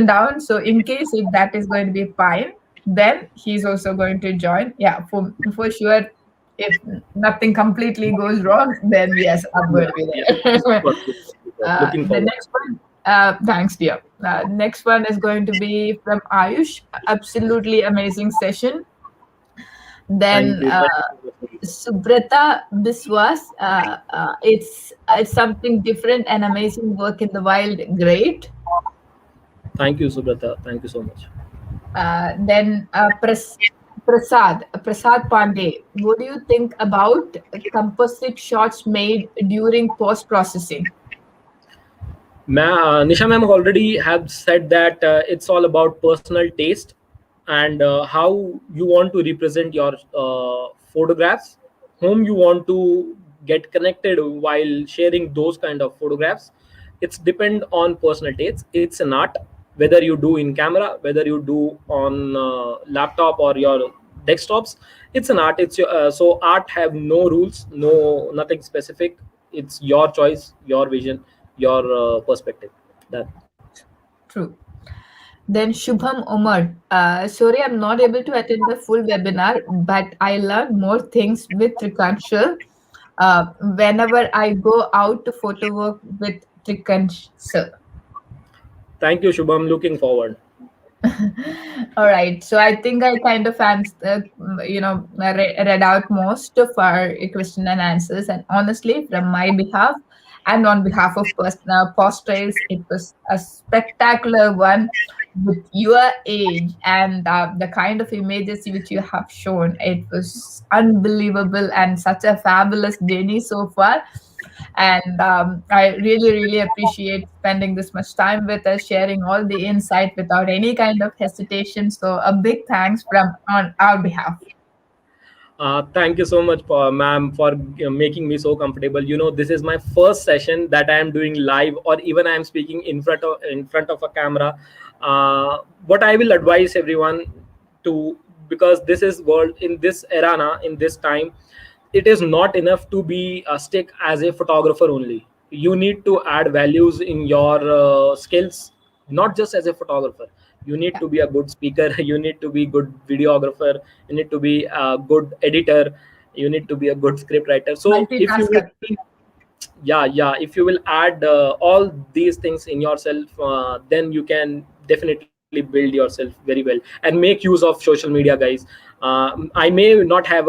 down. So in case if that is going to be fine, then he's also going to join. Yeah, for sure. If nothing completely goes wrong, then yes, I'm going to be Yeah, there. looking forward. Looking The forward. next one, thanks, dear. Next one is going to be from Ayush. Absolutely amazing session. Thank Then you. Thank you so much. Subrata Biswas. It's something different and amazing work in the wild. Great. Thank you, Subrata. Thank you so much. Then Prasad Pandey. What do you think about composite shots made during post processing? Nisha ma'am already have said that it's all about personal taste and how you want to represent your photographs, whom you want to get connected while sharing those kind of photographs. It's depend on personal taste. It's an art, whether you do in camera, whether you do on laptop or your desktops. It's an art. It's your, so art have no rules, no nothing specific. It's your choice, your vision, your perspective. That. True. Then Shubham Omar. Sorry, I'm not able to attend the full webinar, but I learned more things with Trikansh whenever I go out to photo work with Trikansh. Thank you, Shubham. Looking forward. All right. So I think I kind of read out most of our question and answers. And honestly, from my behalf and on behalf of personal Paws Trails, it was a spectacular one with your age and the kind of images which you have shown. It was unbelievable and such a fabulous journey so far. And I really appreciate spending this much time with us, sharing all the insight without any kind of hesitation. So a big thanks from on our behalf. Thank you so much, ma'am, for making me so comfortable. This is my first session that I am doing live, or even I am speaking in front of a camera. What I will advise everyone to, because this is world in this era, in this time, it is not enough to be stick as a photographer only. You need to add values in your skills, not just as a photographer. You need Yeah. to be a good speaker. You need to be good videographer. You need to be a good editor. You need to be a good script writer. So if you will, Multitasker. yeah, if you will add all these things in yourself, then you can definitely build yourself very well and make use of social media, guys. I may not have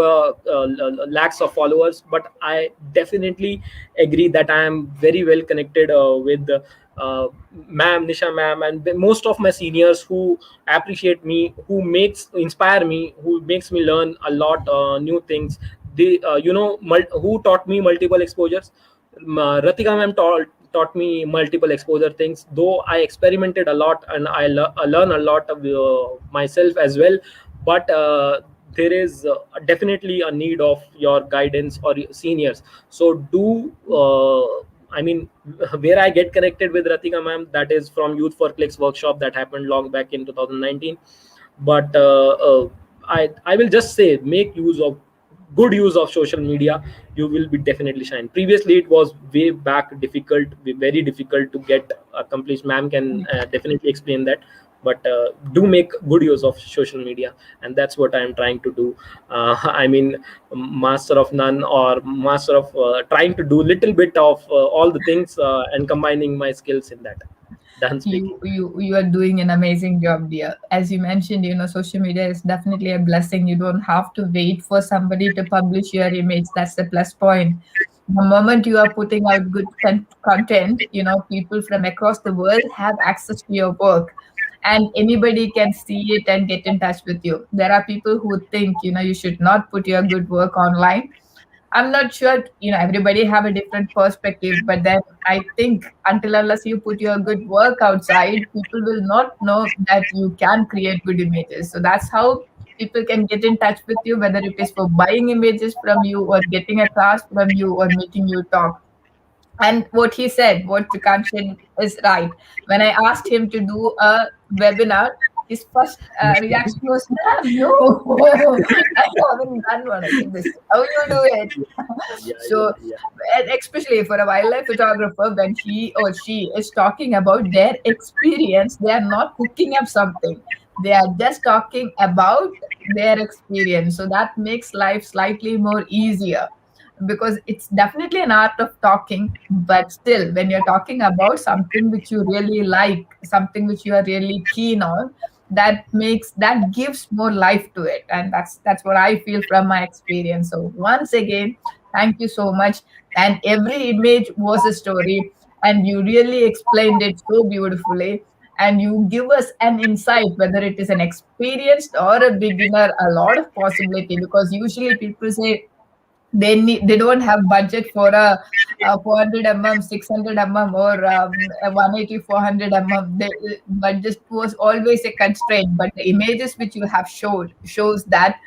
lakhs of followers, but I definitely agree that I am very well connected with ma'am Nisha ma'am, and most of my seniors who appreciate me, who makes inspire me, who makes me learn a lot new things. They who taught me multiple exposures. Ratika ma'am taught me multiple exposure things, though I experimented a lot and I learn a lot of myself as well. But there is definitely a need of your guidance or your seniors. So do I mean, where I get connected with Ratika ma'am, that is from Youth for Clicks workshop that happened long back in 2019. But I will just say, make use of good use of social media. You will be definitely shine. Previously it was way back difficult, very difficult to get accomplished. Ma'am can definitely explain that. But do make good use of social media, and that's what I'm trying to do. I mean, master of none, or master of trying to do little bit of all the things, and combining my skills in that. Done speaking. You are doing an amazing job, dear. As you mentioned, social media is definitely a blessing. You don't have to wait for somebody to publish your image. That's the plus point. The moment you are putting out good content, people from across the world have access to your work, and anybody can see it and get in touch with you. There are people who think, you should not put your good work online. I'm not sure, everybody have a different perspective, but then I think until unless you put your good work outside, people will not know that you can create good images. So that's how people can get in touch with you, whether it is for buying images from you or getting a class from you or making you talk. And what he said, what Trikansh said is right. When I asked him to do a webinar, his first reaction was, no, I haven't done one. I said, this is how you do it. Yeah, So, yeah, yeah. and especially for a wildlife photographer, when he or she is talking about their experience, they are not cooking up something. They are just talking about their experience. So that makes life slightly more easier, because it's definitely an art of talking, but still when you're talking about something which you really like, something which you are really keen on, that gives more life to it. And that's what I feel from my experience. So once again, thank you so much. And every image was a story, and you really explained it so beautifully, and you give us an insight, whether it is an experienced or a beginner, a lot of possibility. Because usually people say they don't have budget for a 400 mm, 600 mm, or a 180 400 mm. Budget was always a constraint, but the images which you have showed shows that,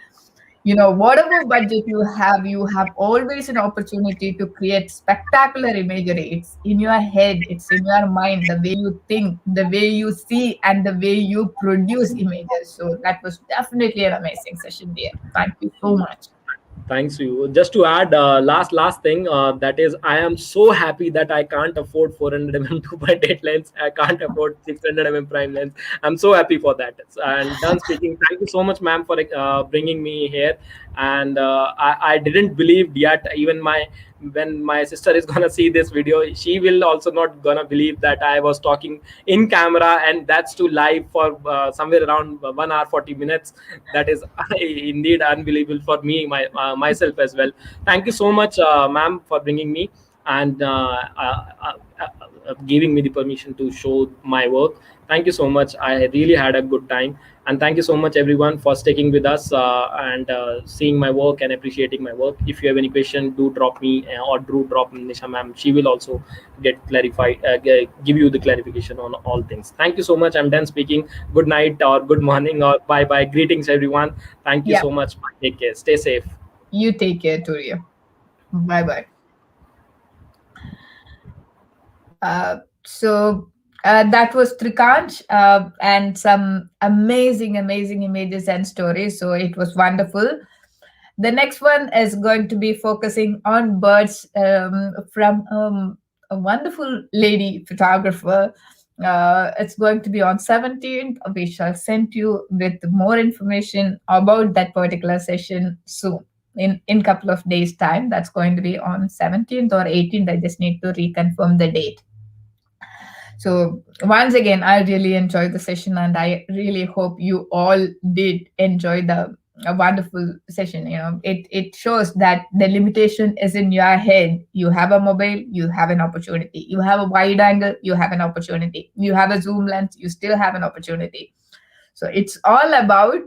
whatever budget you have always an opportunity to create spectacular imagery. It's in your head, it's in your mind, the way you think, the way you see, and the way you produce images. So that was definitely an amazing session, dear. Thank you so much. Thanks to you. Just to add, last thing, that is, I am so happy that I can't afford 400 mm 2.8 lens. I can't afford 600 mm prime lens. I'm so happy for that. And done speaking. Thank you so much, ma'am, for bringing me here. And I didn't believe yet, even when my sister is gonna see this video, she will also not gonna believe that I was talking in camera, and that's to live for somewhere around 1 hour 40 minutes. That is indeed unbelievable for me, myself as well. Thank you so much, ma'am, for bringing me, and giving me the permission to show my work. Thank you so much. I really had a good time, and thank you so much everyone for sticking with us, and seeing my work and appreciating my work. If you have any question, do drop me, or do drop Nisha ma'am. She will also get clarified, give you the clarification on all things. Thank you so much. I'm done speaking. Good night, or good morning, or bye bye. Greetings everyone. Thank you Yeah. so much. Take care, stay safe. You take care, Turia. Bye bye. So that was Trikansh and some amazing, amazing images and stories. So it was wonderful. The next one is going to be focusing on birds from a wonderful lady photographer. It's going to be on 17th. We shall send you with more information about that particular session soon. In couple of days time, that's going to be on 17th or 18th. I just need to reconfirm the date. So once again, I really enjoyed the session, and I really hope you all did enjoy the a wonderful session. It shows that the limitation is in your head. You have a mobile, you have an opportunity. You have a wide angle, you have an opportunity. You have a zoom lens, you still have an opportunity. So it's all about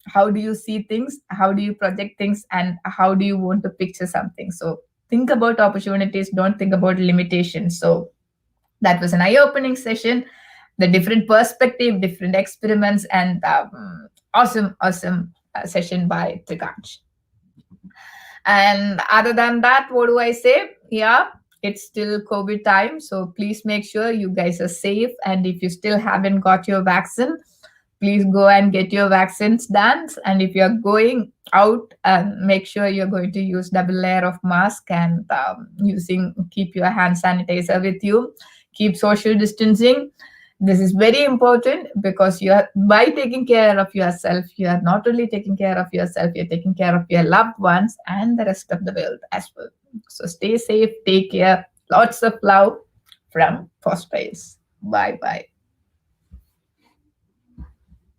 how do you see things, how do you project things, and how do you want to picture something. So think about opportunities, don't think about limitations. So that was an eye-opening session, the different perspective, different experiments, and awesome session by Trikansh. And other than that, what do I say? Yeah, it's still COVID time, so please make sure you guys are safe. And if you still haven't got your vaccine, please go and get your vaccines done. And if you're going out, make sure you're going to use double layer of mask, and keep your hand sanitizer with you. Keep social distancing. This is very important, because you are, by taking care of yourself, you are not only taking care of yourself, you're taking care of your loved ones and the rest of the world as well. So stay safe, take care, lots of love from Paws Trails. Bye bye.